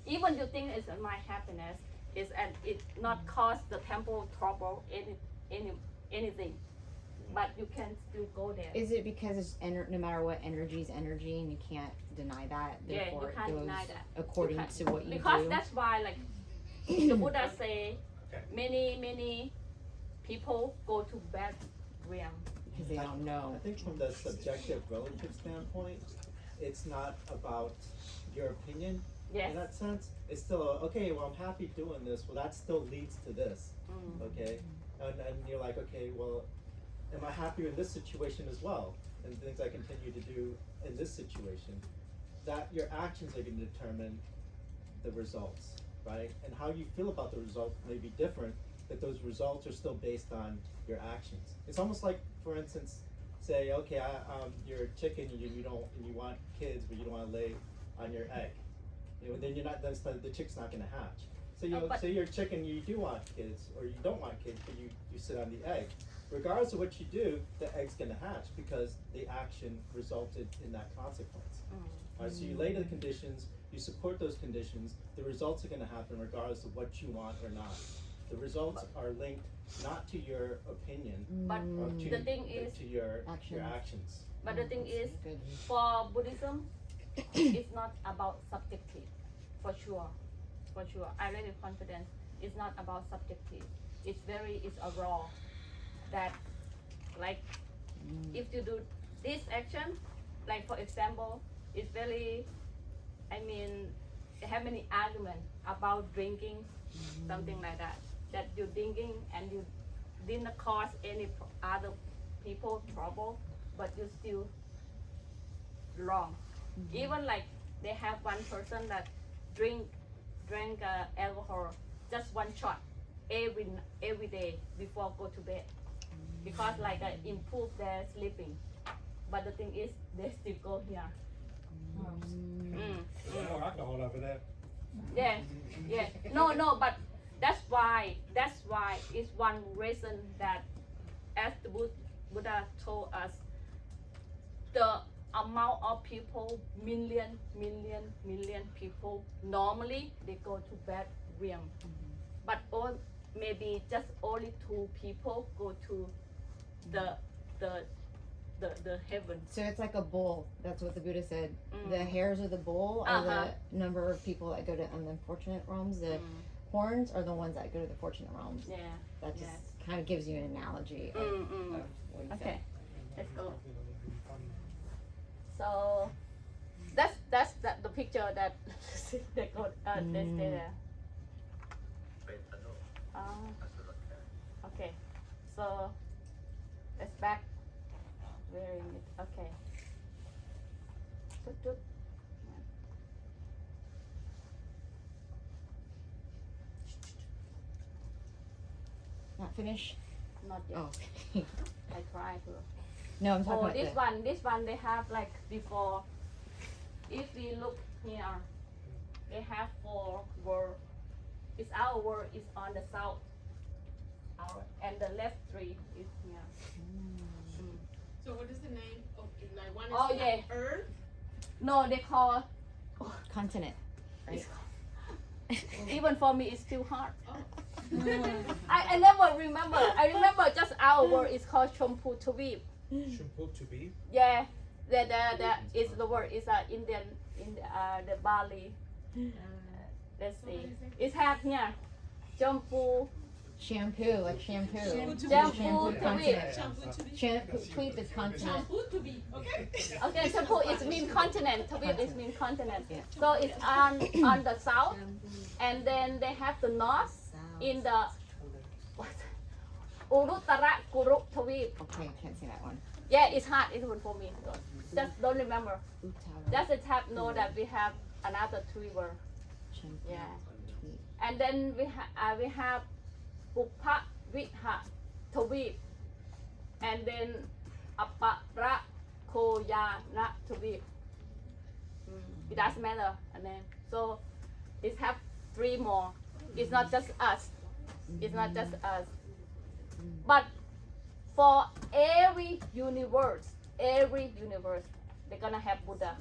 Speaker 1: Even you think it's my happiness, is and it not cause the temple trouble anything, but you can still go there.
Speaker 3: Is it because it's no matter what, energy is energy, and you can't deny that?
Speaker 1: Yeah, you
Speaker 3: Therefore,
Speaker 1: can't
Speaker 3: it goes
Speaker 1: deny that.
Speaker 3: according
Speaker 1: You can't.
Speaker 3: to what you
Speaker 1: Because
Speaker 3: do.
Speaker 1: that's why like the Buddha say
Speaker 4: Okay.
Speaker 1: many people go to bad realm.
Speaker 3: Because they don't know.
Speaker 9: I think from the subjective relative standpoint, it's not about your opinion
Speaker 1: Yes.
Speaker 9: in that sense. It's still, okay, well, I'm happy doing this. Well, that still leads to this,
Speaker 1: Mm.
Speaker 9: okay? And you're like, okay, well, am I happier in this situation as well? And things I continue to do in this situation, that your actions are going to determine the results, right? And how you feel about the result may be different, but those results are still based on your actions. It's almost like, for instance, say, okay, you're a chicken and you want kids, but you don't want to lay on your egg. You know, then the chick's not going to hatch. So say you're a chicken, you do want kids, or you don't want kids, but you sit on the egg. Regardless of what you do, the egg's going to hatch because the action resulted in that consequence. Alright, so you lay the conditions, you support those conditions, the results are going to happen regardless of what you want or not. The results are linked not to your opinion,
Speaker 1: But
Speaker 9: or to,
Speaker 1: the thing
Speaker 9: but
Speaker 1: is,
Speaker 9: to your
Speaker 3: Actions.
Speaker 9: actions.
Speaker 1: but the thing is,
Speaker 3: Good.
Speaker 1: for Buddhism, it's not about subjective, for sure. I'm really confident. It's not about subjective. It's a raw. That, like, if you do this action, like for example, it's very, they have many arguments about drinking, something like that. That you're drinking and you didn't cause any other people trouble, but you still wrong. Even like they have one person that drank alcohol, just one shot every day before go to bed, because like improve their sleeping. But the thing is, they still go here.
Speaker 4: There's more alcohol over there.
Speaker 1: Yeah. No, but that's why it's one reason that, as the Buddha told us, the amount of people, million people, normally they go to bad realm. But maybe just only 2 people go to the heaven.
Speaker 3: So it's like a bull. That's what the Buddha said. The hairs of the bull are the number of people that go to unfortunate realms. The horns are the ones that go to the fortunate realms.
Speaker 1: Yeah.
Speaker 3: That just kind of gives you an analogy of what he
Speaker 1: Okay,
Speaker 3: said.
Speaker 1: let's go. So that's the picture that they go they stay there. Okay, so let's back. Where is it? Okay. Tuk.
Speaker 3: Not finished?
Speaker 1: Not yet.
Speaker 3: Oh.
Speaker 1: I try to.
Speaker 3: No, I'm talking about
Speaker 1: this one they have like before. If we look here, they have 4 world. It's our world is on the south. And the left 3 is here.
Speaker 8: So what is the name of it? Like one is
Speaker 1: Oh, yeah.
Speaker 8: Earth.
Speaker 1: No, they call.
Speaker 3: continent. Right?
Speaker 1: Even for me, it's still hard.
Speaker 8: Oh.
Speaker 1: I never remember. I remember just our word is called Chompu Tawib.
Speaker 5: Shimpo to be?
Speaker 1: Yeah, the is the word is Indian in the Bali. Let's see. It's have here. Chompu.
Speaker 3: Shampoo, like shampoo.
Speaker 1: Shampoo to be.
Speaker 8: Shampoo to be.
Speaker 3: Shampoo, tweet is continent.
Speaker 8: Shampoo to be. Okay.
Speaker 1: Okay, Chompu is mean continent. Tawib is mean continent.
Speaker 3: Yeah.
Speaker 1: So it's on the south, and then they have the north in the what? Uruttara Kuruk Tawib.
Speaker 3: Okay, can't see that one.
Speaker 1: Yeah, it's hard even for me. So just don't remember.
Speaker 3: Uttara.
Speaker 1: Just the tab know that we have another 3 words.
Speaker 3: Shampoo,
Speaker 1: Yeah.
Speaker 3: tweet.
Speaker 1: And then we have Pupa Viha Tawib, and then Apara Koyana Tawib. It doesn't matter a name. So it have 3 more. It's not just us. It's not just us. But for every universe, they're gonna have Buddha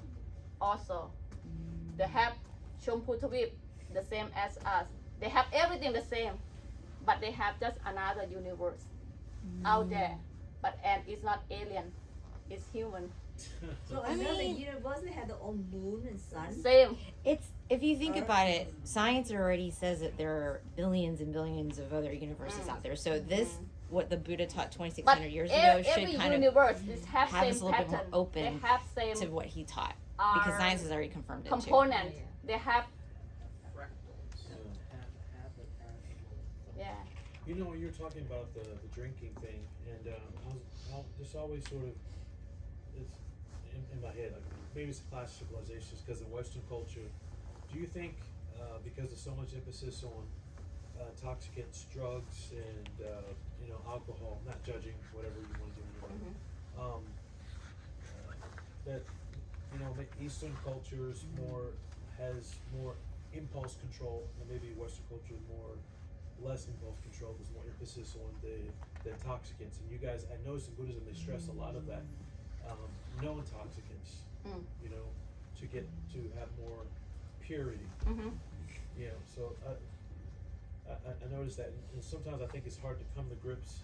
Speaker 1: also. They have Shompu Tawib, the same as us. They have everything the same, but they have just another universe out there. And it's not alien, it's human.
Speaker 6: So another universe they have their own moon and sun.
Speaker 1: Same.
Speaker 3: It's, if you think about it, science already says that there are billions and billions of other universes out there. So this, what the Buddha taught 2,600 years ago, should
Speaker 1: every
Speaker 3: kind of
Speaker 1: universe is have
Speaker 3: have us
Speaker 1: same
Speaker 3: a little bit
Speaker 1: pattern.
Speaker 3: more open
Speaker 1: They have same
Speaker 3: to what he taught, because science has already confirmed it too.
Speaker 1: component. They have yeah.
Speaker 5: You know, when you were talking about the drinking thing, and I'll just always sort of, it's in my head, like maybe it's class civilizations, because in Western culture, do you think because there's so much emphasis on toxicants, drugs, and you know, alcohol, not judging whatever you want to do, that you know, Eastern cultures has more impulse control, and maybe Western culture less impulse control. There's more emphasis on the intoxicants, and you guys, I noticed in Buddhism they stress a lot of that. No intoxicants, you know, to have more purity. You know, so I noticed that, and sometimes I think it's hard to come to grips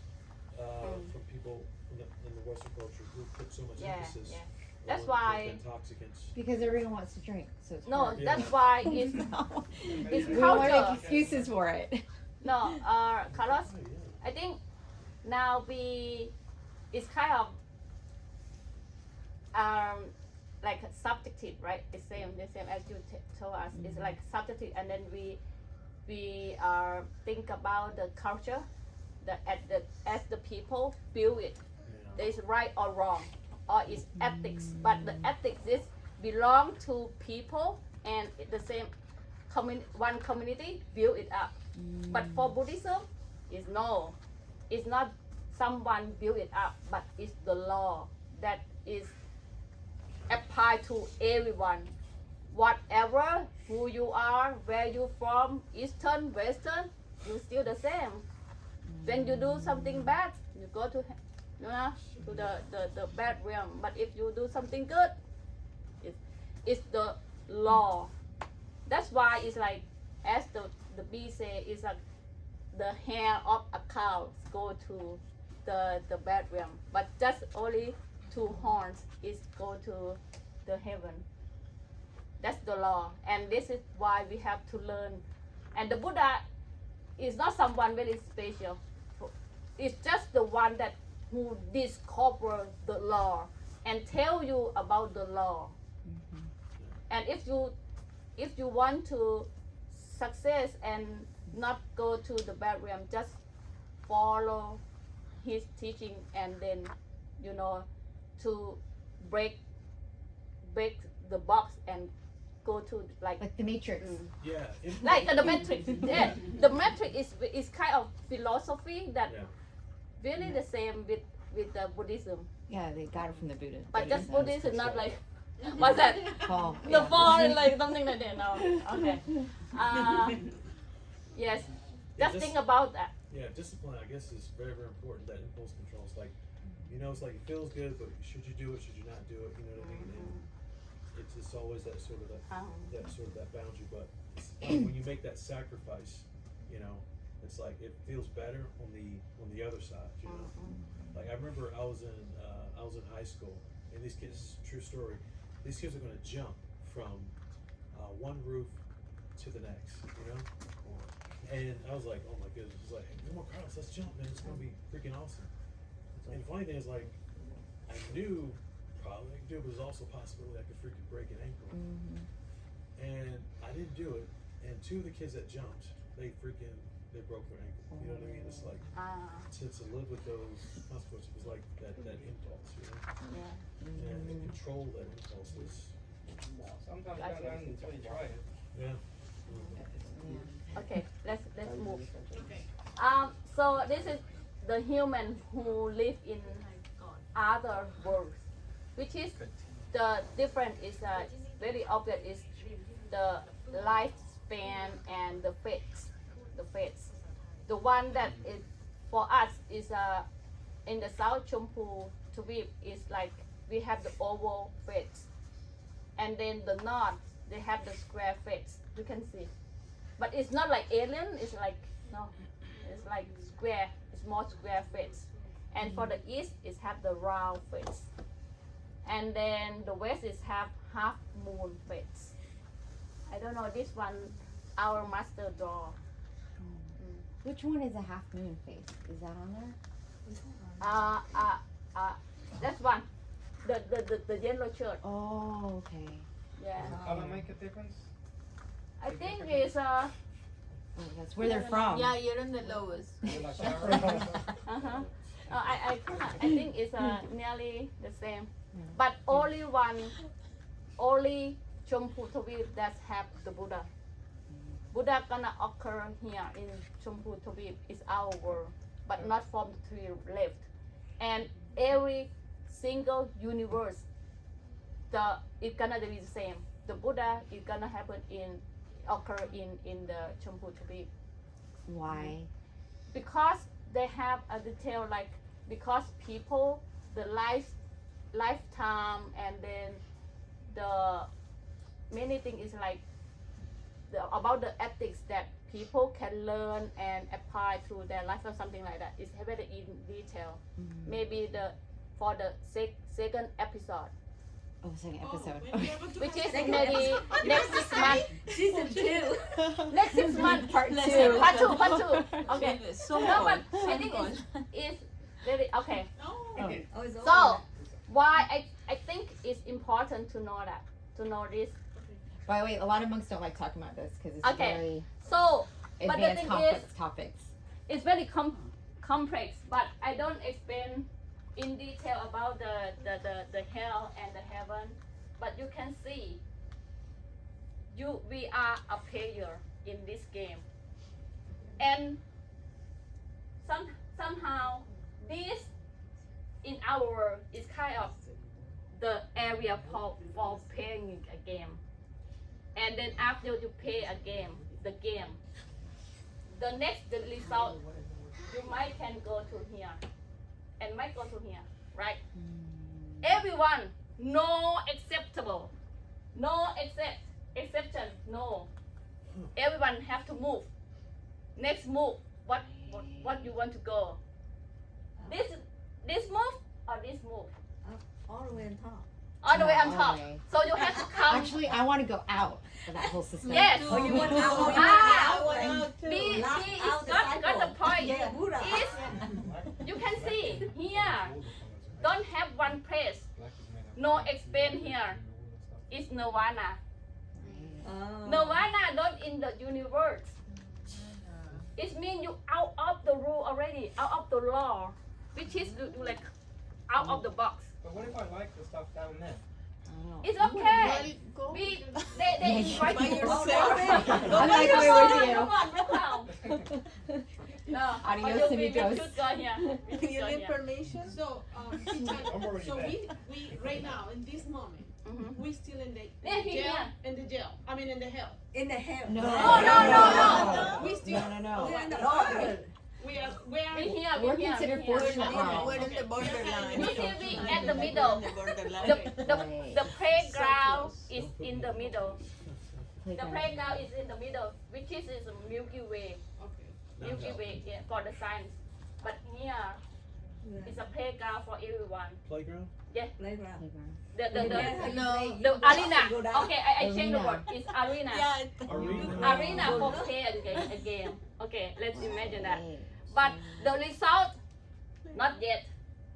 Speaker 5: from people in the Western culture who put so much emphasis.
Speaker 1: That's
Speaker 5: on
Speaker 1: why
Speaker 5: intoxicants.
Speaker 3: Because everyone wants to drink, so it's
Speaker 1: no,
Speaker 3: hard.
Speaker 1: that's why it's
Speaker 3: No.
Speaker 1: it's
Speaker 3: We want to
Speaker 1: culture.
Speaker 3: make excuses for it.
Speaker 1: No, Carlos, I think now it's kind of like subjective, right? The same as you told us. It's like subjective, and then we think about the culture, as the people build it. There's right or wrong, or it's ethics. But the ethics is belong to people, and the same one community build it up. But for Buddhism, it's not someone build it up, but it's the law that is applied to everyone. Whatever, who you are, where you from, Eastern, Western, you still the same. When you do something bad, you go to the bad realm. But if you do something good, it's the law. That's why it's like, as the bee say, it's like the hair of a cow go to the bad realm, but just only 2 horns is go to the heaven. That's the law, and this is why we have to learn. And the Buddha is not someone very special. It's just the one that who discover the law and tell you about the law. And if you want to success and not go to the bad realm, just follow his teaching, and then to break the box and go to like
Speaker 3: the Matrix.
Speaker 5: Yeah.
Speaker 1: Like the Matrix. Yeah. The Matrix is kind of philosophy that really the same with the Buddhism.
Speaker 3: Yeah, they got it from the Buddha.
Speaker 1: But just Buddhism, not like what's that?
Speaker 3: Fall.
Speaker 1: The fall, like something like that. No. Okay. Yes. Just think about that.
Speaker 5: Yeah, discipline, I guess, is very, very important. That impulse control is like, it's like it feels good, but should you do it? Should you not do it? You know what I mean? And it's always that sort of that boundary. But when you make that sacrifice, it's like it feels better on the other side. Like I remember I was in high school, and these kids, this is a true story. These kids are going to jump from one roof to the next, And I was like, oh my goodness. It's like, hey, come on, Carlos, let's jump, man. It's going to be freaking awesome. And the funny thing is, like, I knew probably I could do it, but there's also a possibility I could freaking break an ankle. And I didn't do it. And 2 of the kids that jumped, they broke their ankle. You know what I mean? It's like, to live with those consequences was like that impulse, And control that impulse is.
Speaker 4: Sometimes you don't learn until you try it.
Speaker 5: Yeah.
Speaker 1: Okay, let's move.
Speaker 8: Okay.
Speaker 1: So this is the human who live in other worlds, which is the difference is very obvious is the lifespan and the fates. The fates. The one that is for us is in the South Chompu Tawib is like we have the oval fates, and then the North they have the square fates. You can see, but it's not like alien. It's like no, it's like square. It's more square fates, and for the East it's have the round fates, and then the West is have half moon fates. I don't know this one. Our master draw.
Speaker 3: Which one is a half moon face? Is that on there?
Speaker 1: That's one. The yellow shirt.
Speaker 3: Oh, okay.
Speaker 1: Yeah.
Speaker 4: Color make a difference?
Speaker 1: I think it's
Speaker 3: Oh, that's where they're from.
Speaker 8: Yeah, you're in the lowest.
Speaker 1: I think it's nearly the same, but only Chompu Tawib that have the Buddha. Buddha gonna occur here in Chompu Tawib is our world, but not from the three left. And every single universe, it's gonna be the same. The Buddha is gonna occur in the Chompu Tawib.
Speaker 3: Why?
Speaker 1: Because they have a detail like because people the lifetime and then the many things is like about the ethics that people can learn and apply to their life or something like that. It's very in detail. Maybe for the second episode.
Speaker 3: Oh, second episode.
Speaker 1: Which is maybe next 6 months.
Speaker 6: Season 2.
Speaker 1: Next 6 months.
Speaker 3: Part two.
Speaker 1: Part two. Okay.
Speaker 8: So
Speaker 1: No, but I think it's very okay.
Speaker 6: Oh, it's
Speaker 1: So
Speaker 6: over.
Speaker 1: why I think it's important to know this.
Speaker 3: By the way, a lot of monks don't like talking about this because it's
Speaker 1: Okay.
Speaker 3: very
Speaker 1: So but the
Speaker 3: advanced,
Speaker 1: thing
Speaker 3: complex
Speaker 1: is,
Speaker 3: topics.
Speaker 1: it's very complex, but I don't explain in detail about the hell and the heaven. But you can see, we are a player in this game, and somehow this in our world is kind of the area for playing a game. And then after you play the game, the result, you might can go to here, and might go to here, right? Everyone, no acceptable, no exception, no. Everyone have to move. Next move, what you want to go? This move or this move?
Speaker 6: All the way on top.
Speaker 1: All the way on
Speaker 3: All the
Speaker 1: top.
Speaker 3: way.
Speaker 1: So you have to come.
Speaker 3: Actually, I want to go out of that whole system.
Speaker 1: Yes.
Speaker 6: Oh, you want out? Oh, you
Speaker 1: Ah,
Speaker 6: want out?
Speaker 1: B
Speaker 6: Lock
Speaker 1: is
Speaker 6: out the
Speaker 1: got
Speaker 6: cycle.
Speaker 1: the point.
Speaker 6: Yeah, Buddha.
Speaker 1: Is you can see here. Don't have one place. No expand here. It's nirvana.
Speaker 6: Oh.
Speaker 1: Nirvana not in the universe. It means you out of the rule already, out of the law, which is like out of the box.
Speaker 4: But what if I like the stuff down there?
Speaker 1: It's okay. They invite
Speaker 8: By
Speaker 1: you.
Speaker 8: yourself.
Speaker 3: I'm not going with you.
Speaker 1: Come on, come. No.
Speaker 3: Adios,
Speaker 1: but we
Speaker 3: amigos.
Speaker 1: should go here. We should
Speaker 8: You
Speaker 1: go
Speaker 8: need
Speaker 1: here.
Speaker 8: permission?
Speaker 11: So,
Speaker 5: already
Speaker 11: so
Speaker 5: back.
Speaker 11: we right now in this moment,
Speaker 1: Mhm.
Speaker 11: we still in the
Speaker 1: Yeah, here,
Speaker 11: jail,
Speaker 1: yeah.
Speaker 11: in the jail. I mean in the hell.
Speaker 6: In the hell.
Speaker 3: No.
Speaker 1: No.
Speaker 11: We still
Speaker 3: No.
Speaker 6: We're in the border.
Speaker 11: we are
Speaker 1: We here.
Speaker 3: We're
Speaker 1: We here.
Speaker 3: considered
Speaker 1: we here.
Speaker 3: fortunate wrong.
Speaker 8: We're in the borderline.
Speaker 1: We still be at the middle.
Speaker 8: The borderline.
Speaker 1: The playground is in the middle. The
Speaker 3: Playground.
Speaker 1: playground is in the middle, which is a Milky Way.
Speaker 11: okay.
Speaker 1: Milky Way, yeah, for the science. But here, it's a playground for everyone.
Speaker 5: Playground?
Speaker 6: Playground.
Speaker 1: The
Speaker 8: No.
Speaker 1: the arena. Okay, I change the
Speaker 3: Arena.
Speaker 1: word. It's arena.
Speaker 8: Yeah.
Speaker 1: Arena for play a game. Okay, let's imagine that. But the result, not yet.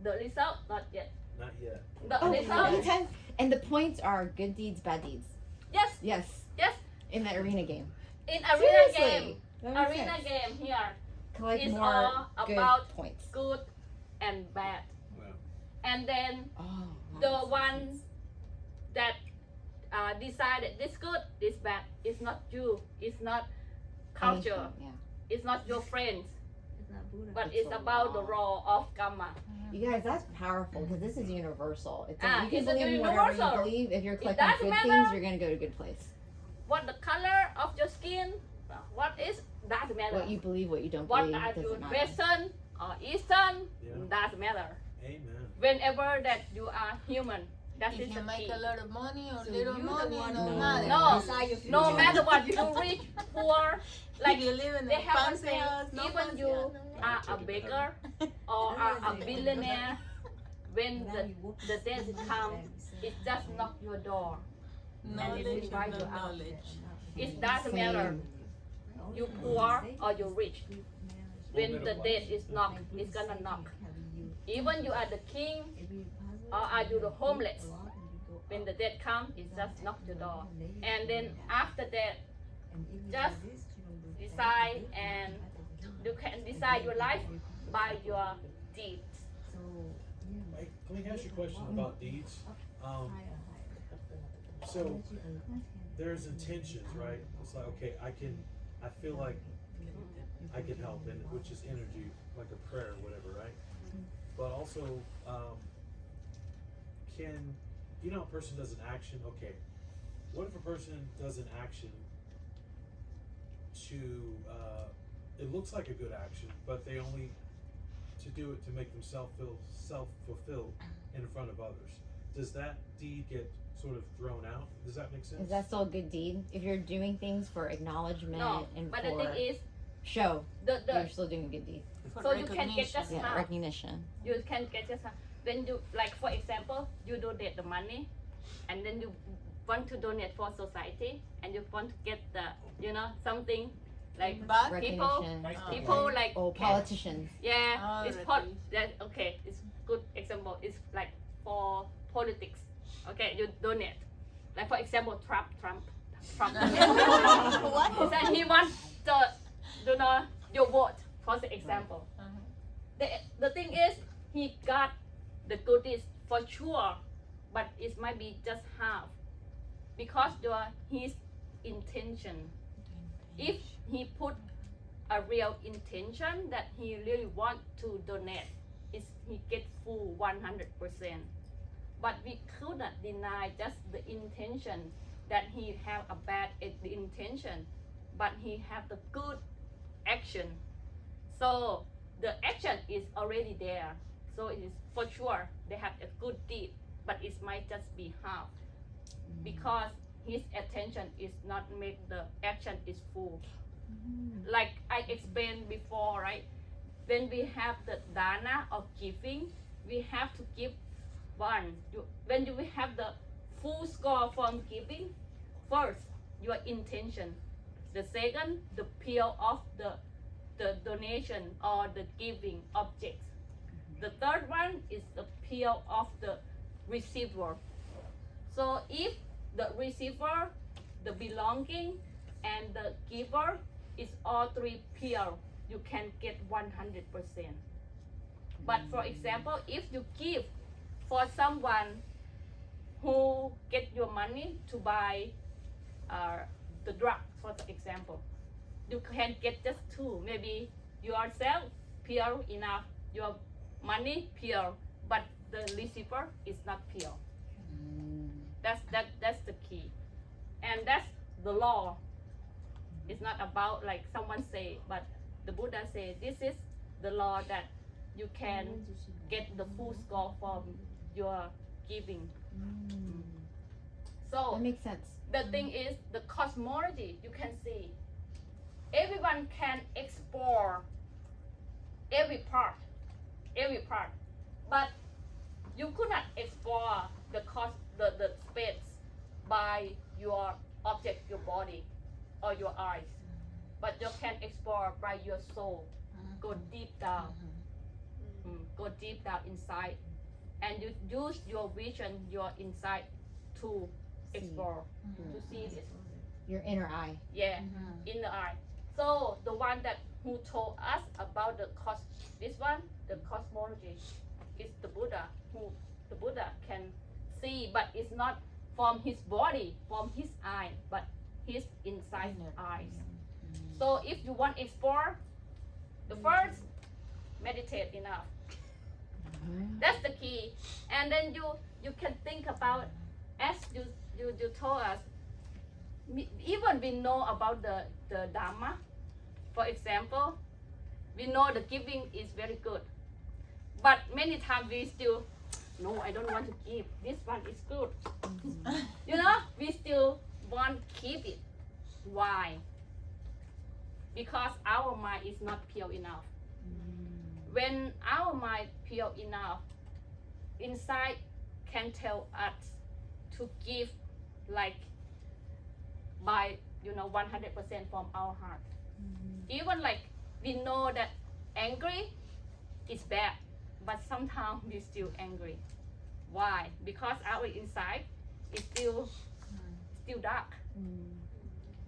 Speaker 1: The result, not yet.
Speaker 5: Not yet.
Speaker 1: The
Speaker 3: Oh,
Speaker 1: result,
Speaker 3: anytime. And the points are good deeds, bad deeds.
Speaker 1: yes,
Speaker 3: Yes.
Speaker 1: yes.
Speaker 3: In the arena game.
Speaker 1: In arena
Speaker 3: Seriously.
Speaker 1: game,
Speaker 3: That makes
Speaker 1: arena
Speaker 3: sense.
Speaker 1: game here,
Speaker 3: Collect
Speaker 1: is
Speaker 3: more
Speaker 1: all
Speaker 3: good
Speaker 1: about
Speaker 3: points.
Speaker 1: good and bad.
Speaker 5: Wow.
Speaker 1: And then
Speaker 3: Oh.
Speaker 1: the ones that decided this good, this bad, it's not you, it's not culture,
Speaker 3: Yeah.
Speaker 1: it's not your friends, but it's about the law of karma.
Speaker 3: You guys, that's powerful because this is universal. It's
Speaker 1: Ah,
Speaker 3: you can
Speaker 1: it's a
Speaker 3: believe in whatever
Speaker 1: universal.
Speaker 3: you believe. If you're
Speaker 1: It
Speaker 3: collecting
Speaker 1: doesn't
Speaker 3: good
Speaker 1: matter.
Speaker 3: things, you're gonna go to a good place.
Speaker 1: What the color of your skin, what is, doesn't matter.
Speaker 3: What you believe, what you don't
Speaker 1: What
Speaker 3: believe,
Speaker 1: are
Speaker 3: it
Speaker 1: you,
Speaker 3: doesn't matter.
Speaker 1: Western or Eastern,
Speaker 5: Yeah.
Speaker 1: doesn't matter.
Speaker 5: Amen.
Speaker 1: Whenever that you are human, that
Speaker 8: You
Speaker 1: is the
Speaker 8: can make
Speaker 1: key.
Speaker 8: a lot of money or
Speaker 6: So
Speaker 8: little
Speaker 6: you the
Speaker 8: money,
Speaker 6: one
Speaker 8: no
Speaker 6: who
Speaker 8: matter.
Speaker 1: No.
Speaker 6: decide your
Speaker 1: No
Speaker 6: future.
Speaker 1: matter what, you rich, poor, like
Speaker 8: if you live in
Speaker 1: they
Speaker 8: a
Speaker 1: have a
Speaker 8: fancy
Speaker 1: saying,
Speaker 8: house, no
Speaker 1: even
Speaker 8: fancy
Speaker 1: you
Speaker 8: house, no
Speaker 1: are a beggar or are a billionaire, when the death comes, it just knock your door.
Speaker 8: knowledge
Speaker 1: it's
Speaker 8: and
Speaker 1: invite
Speaker 8: no
Speaker 1: you out.
Speaker 8: knowledge.
Speaker 1: It doesn't matter, you poor or you rich. When the death is knocked, it's gonna knock. Even you are the king or are you the homeless, when the death comes, it just knock your door. And then after that, just decide, and you can decide your life by your deeds.
Speaker 5: Hey, let me ask you a question about deeds. So there's intentions, right? It's like, okay, I feel like I can help, and which is energy, like a prayer, or whatever, right? But also, a person does an action. Okay, what if a person does an action to, it looks like a good action, but they only to do it to make themselves feel self-fulfilled in front of others? Does that deed get sort of thrown out? Does that make sense?
Speaker 3: Is that still a good deed? If you're doing things for acknowledgement
Speaker 1: No,
Speaker 3: and
Speaker 1: but
Speaker 3: for
Speaker 1: the thing is,
Speaker 3: show,
Speaker 1: the
Speaker 3: you're still doing a good deed.
Speaker 1: so you can get just
Speaker 3: Yeah,
Speaker 1: half.
Speaker 3: recognition.
Speaker 1: You can get just half. When you, like for example, you donate the money, and then you want to donate for society, and you want to get the, something like
Speaker 8: But
Speaker 1: people,
Speaker 3: Recognition.
Speaker 1: like
Speaker 3: Oh, politicians.
Speaker 1: yeah,
Speaker 8: Oh,
Speaker 1: it's
Speaker 8: really?
Speaker 1: that okay. It's good example. It's like for politics. Okay, you donate. Like for example, Trump.
Speaker 8: What?
Speaker 1: He said he wants your vote for the example. The thing is, he got the goodies for sure, but it might be just half because his intention. If he put a real intention that he really want to donate, he get full 100%. But we could not deny just the intention that he have a bad intention, but he have the good action. So the action is already there. So it is for sure they have a good deed, but it might just be half because his attention is not make the action is full. Like I explained before, right? When we have the dana or giving, we have to give one. When you have the full score from giving, first your intention, the second the pure of the donation or the giving objects. The third one is the pure of the receiver. So if the receiver, the belonging, and the giver is all three pure, you can get 100%. But for example, if you give for someone who get your money to buy the drug, for example, you can get just two. Maybe yourself pure enough, your money pure, but the receiver is not pure. That's the key, and that's the law. It's not about like someone say, but the Buddha say this is the law that you can get the full score from your giving. So
Speaker 3: That makes sense.
Speaker 1: the thing is, the cosmology, you can see everyone can explore every part, but you could not explore the space by your object, your body or your eyes, but you can explore by your soul. Go deep down, go deep down inside, and you use your vision, your insight to explore, to see this.
Speaker 3: Your inner eye.
Speaker 1: Yeah, in the eye. So the one that who told us about the cosmology is the Buddha. Who the Buddha can see, but it's not from his body, from his eye, but his inside eyes. So if you want to explore, the first meditate enough. That's the key. And then you can think about, as you told us, even we know about the Dharma. For example, we know the giving is very good, but many times we still, no, I don't want to give. This one is good. You know, we still want to keep it. Why? Because our mind is not pure enough. When our mind pure enough, inside can tell us to give like by 100% from our heart. Even like we know that angry is bad, but sometimes we still angry. Why? Because our inside is still dark.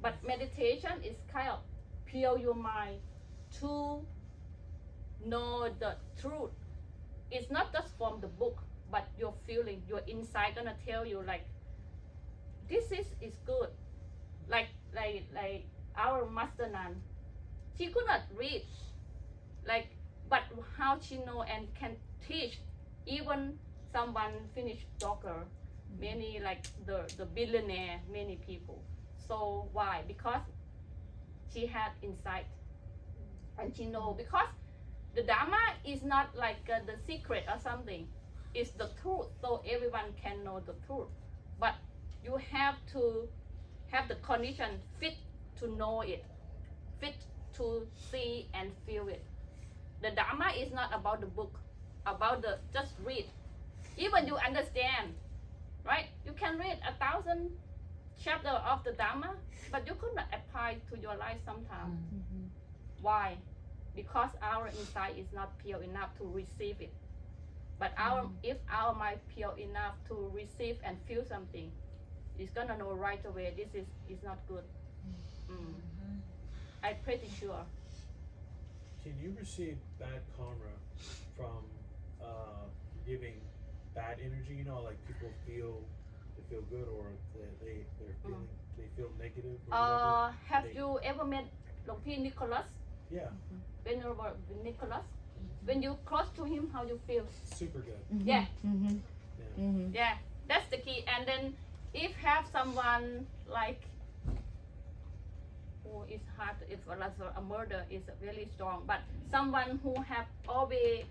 Speaker 1: But meditation is kind of pure your mind to know the truth. It's not just from the book, but your feeling, your inside gonna tell you like this is good. Like our master nun, she could not read, but how she know and can teach even someone finished doctor, many like the billionaire, many people. So why? Because she had insight, and she know, because the Dharma is not like the secret or something. It's the truth, so everyone can know the truth. But you have to have the condition fit to know it, fit to see and feel it. The Dharma is not about the book, about the just read. Even you understand, right? You can read 1,000 chapters of the Dharma, but you could not apply to your life sometimes. Why? Because our inside is not pure enough to receive it. But if our mind pure enough to receive and feel something, it's gonna know right away this is not good. I'm pretty sure.
Speaker 5: Can you receive bad karma from giving bad energy? You know, like people feel good, or they're feeling they feel negative. Or
Speaker 1: Have you ever met Longpi Nicholas?
Speaker 5: Yeah.
Speaker 1: Venerable Nicholas. When you close to him, how you feel?
Speaker 5: Super good.
Speaker 1: Yeah.
Speaker 5: Yeah.
Speaker 1: Yeah, that's the key. And then if have someone like, it's hard, if a murder is really strong, but someone who have always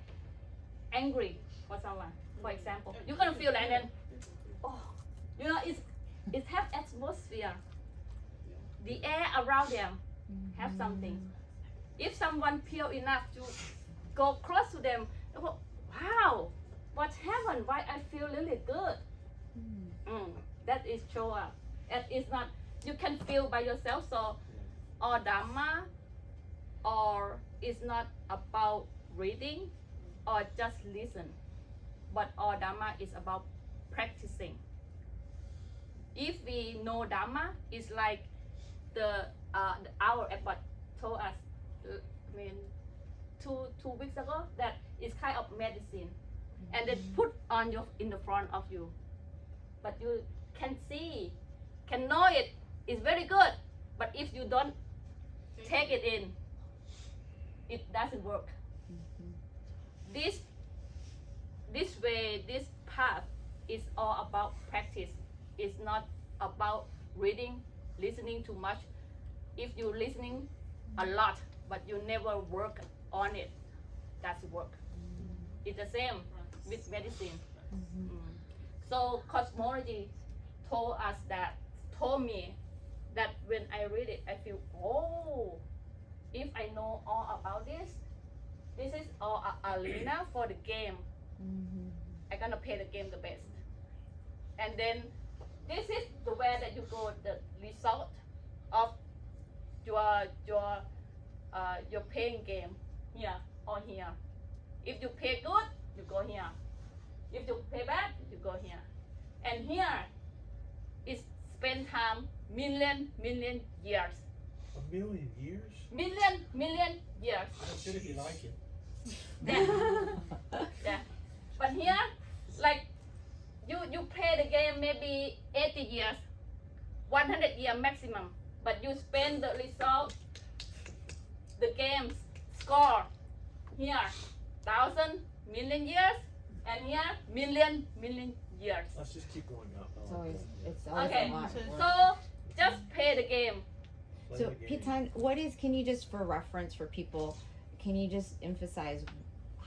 Speaker 1: angry for someone, for example, you're gonna feel that, and then it have atmosphere, the air around them have something. If someone pure enough to go close to them, wow, what happened? Why I feel really good? That is show up. And it's not, you can feel by yourself. So or Dhamma, or it's not about reading or just listen, but all Dhamma is about practicing. If we know Dhamma, it's like our abbot told us, two weeks ago, that it's kind of medicine, and then put on in the front of you, but you can see, can know it is very good, but if you don't take it in, it doesn't work. This way, this path is all about practice. It's not about reading, listening too much. If you're listening a lot, but you never work on it, that's work. It's the same with medicine. So cosmology told me that when I read it, I feel, if I know all about this is all arena for the game. I'm gonna play the game the best. And then this is the way that you go, the result of your playing game, here or here. If you play good, you go here. If you play bad, you go here. And here is spend time million years.
Speaker 5: A million years?
Speaker 1: Million years.
Speaker 4: That's good if you like it.
Speaker 1: Yeah. But here, like you play the game maybe 80 years, 100 years maximum, but you spend the result, the game's score here thousand, million years, and here million years.
Speaker 5: Let's just keep going up.
Speaker 3: It's always, it's always
Speaker 1: Okay.
Speaker 3: a lot.
Speaker 1: So just play the game.
Speaker 5: Play
Speaker 3: So,
Speaker 5: the game.
Speaker 3: Pitan, can you just, for reference for people, can you just emphasize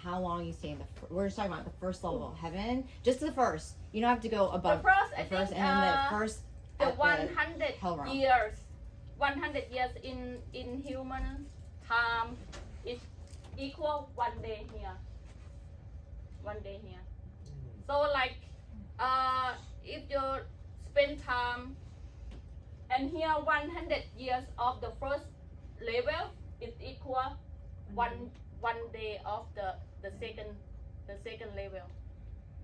Speaker 3: how long you stay in we're just talking about the first level of heaven, just the first. You don't have to go
Speaker 1: The
Speaker 3: above
Speaker 1: first, I
Speaker 3: the first,
Speaker 1: think,
Speaker 3: and then the first.
Speaker 1: the
Speaker 3: at
Speaker 1: 100
Speaker 3: hell realm.
Speaker 1: years, 100 years in human time is equal 1 day here. 1 day here. So like, if you spend time, and here 100 years of the first level is equal one day of the second level.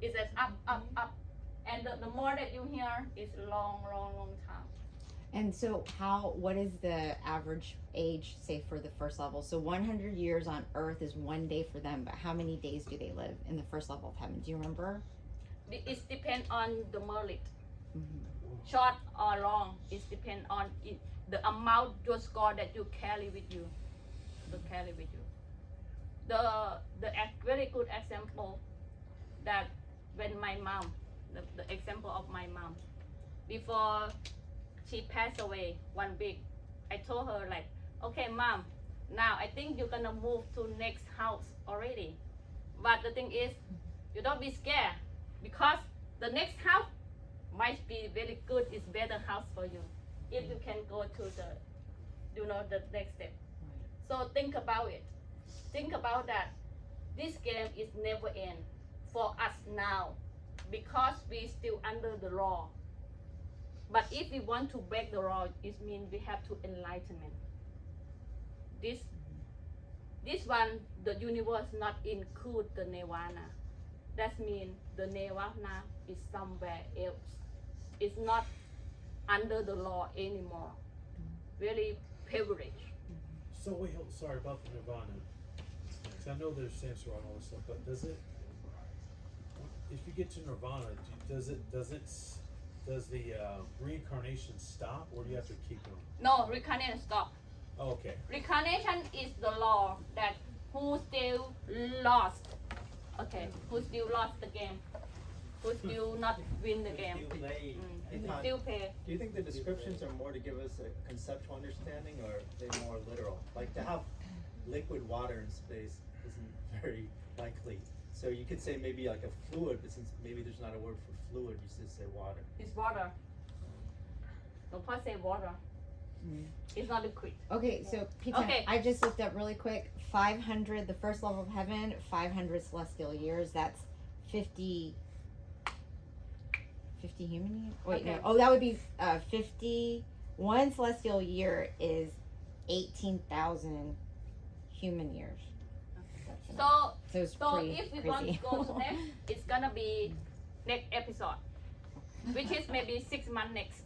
Speaker 1: It's an up, and the more that you hear is long time.
Speaker 3: And so, what is the average age, say, for the first level? So 100 years on Earth is 1 day for them, but how many days do they live in the first level of heaven? Do you remember?
Speaker 1: It depends on the merit.
Speaker 3: Mm-hmm.
Speaker 1: Short or long, it depends on the amount your score that you carry with you. The very good example that when my mom, the example of my mom, before she passed away one week, I told her like, okay mom, now I think you're gonna move to next house already. But the thing is, you don't be scared, because the next house might be very good, it's better house for you. If you can go to the next step. So think about it. Think about that. This game is never end for us now, because we still under the law. But if we want to break the law, it means we have to enlightenment. This one, the universe not include the nirvana. That means the nirvana is somewhere else. It's not under the law anymore. Really privileged.
Speaker 5: So wait, sorry about the nirvana. Because I know there's samsara and all this stuff, but does it? If you get to nirvana, does the reincarnation stop, or do you have to keep going?
Speaker 1: No, reincarnation stop.
Speaker 5: Oh, okay.
Speaker 1: Reincarnation is the law that who still lost. Okay, who still lost the game, who still not win the game.
Speaker 9: Still play.
Speaker 1: Still pay.
Speaker 9: Do you think the descriptions are more to give us a conceptual understanding, or are they more literal? Like to have liquid water in space isn't very likely. So you could say maybe like a fluid, but since maybe there's not a word for fluid, you should say water.
Speaker 1: It's water. Don't say water. It's not liquid.
Speaker 3: Okay, so Pita,
Speaker 1: Okay.
Speaker 3: I just looked up really quick. 500, the first level of heaven, 500 celestial years. That's 50 human years. Wait,
Speaker 1: Okay.
Speaker 3: no. Oh, that would be 50. One celestial year is 18,000 human years.
Speaker 1: So
Speaker 3: it's
Speaker 1: so
Speaker 3: pretty
Speaker 1: if we want to
Speaker 3: crazy.
Speaker 1: go to next, it's gonna be next episode, which is maybe 6 months next.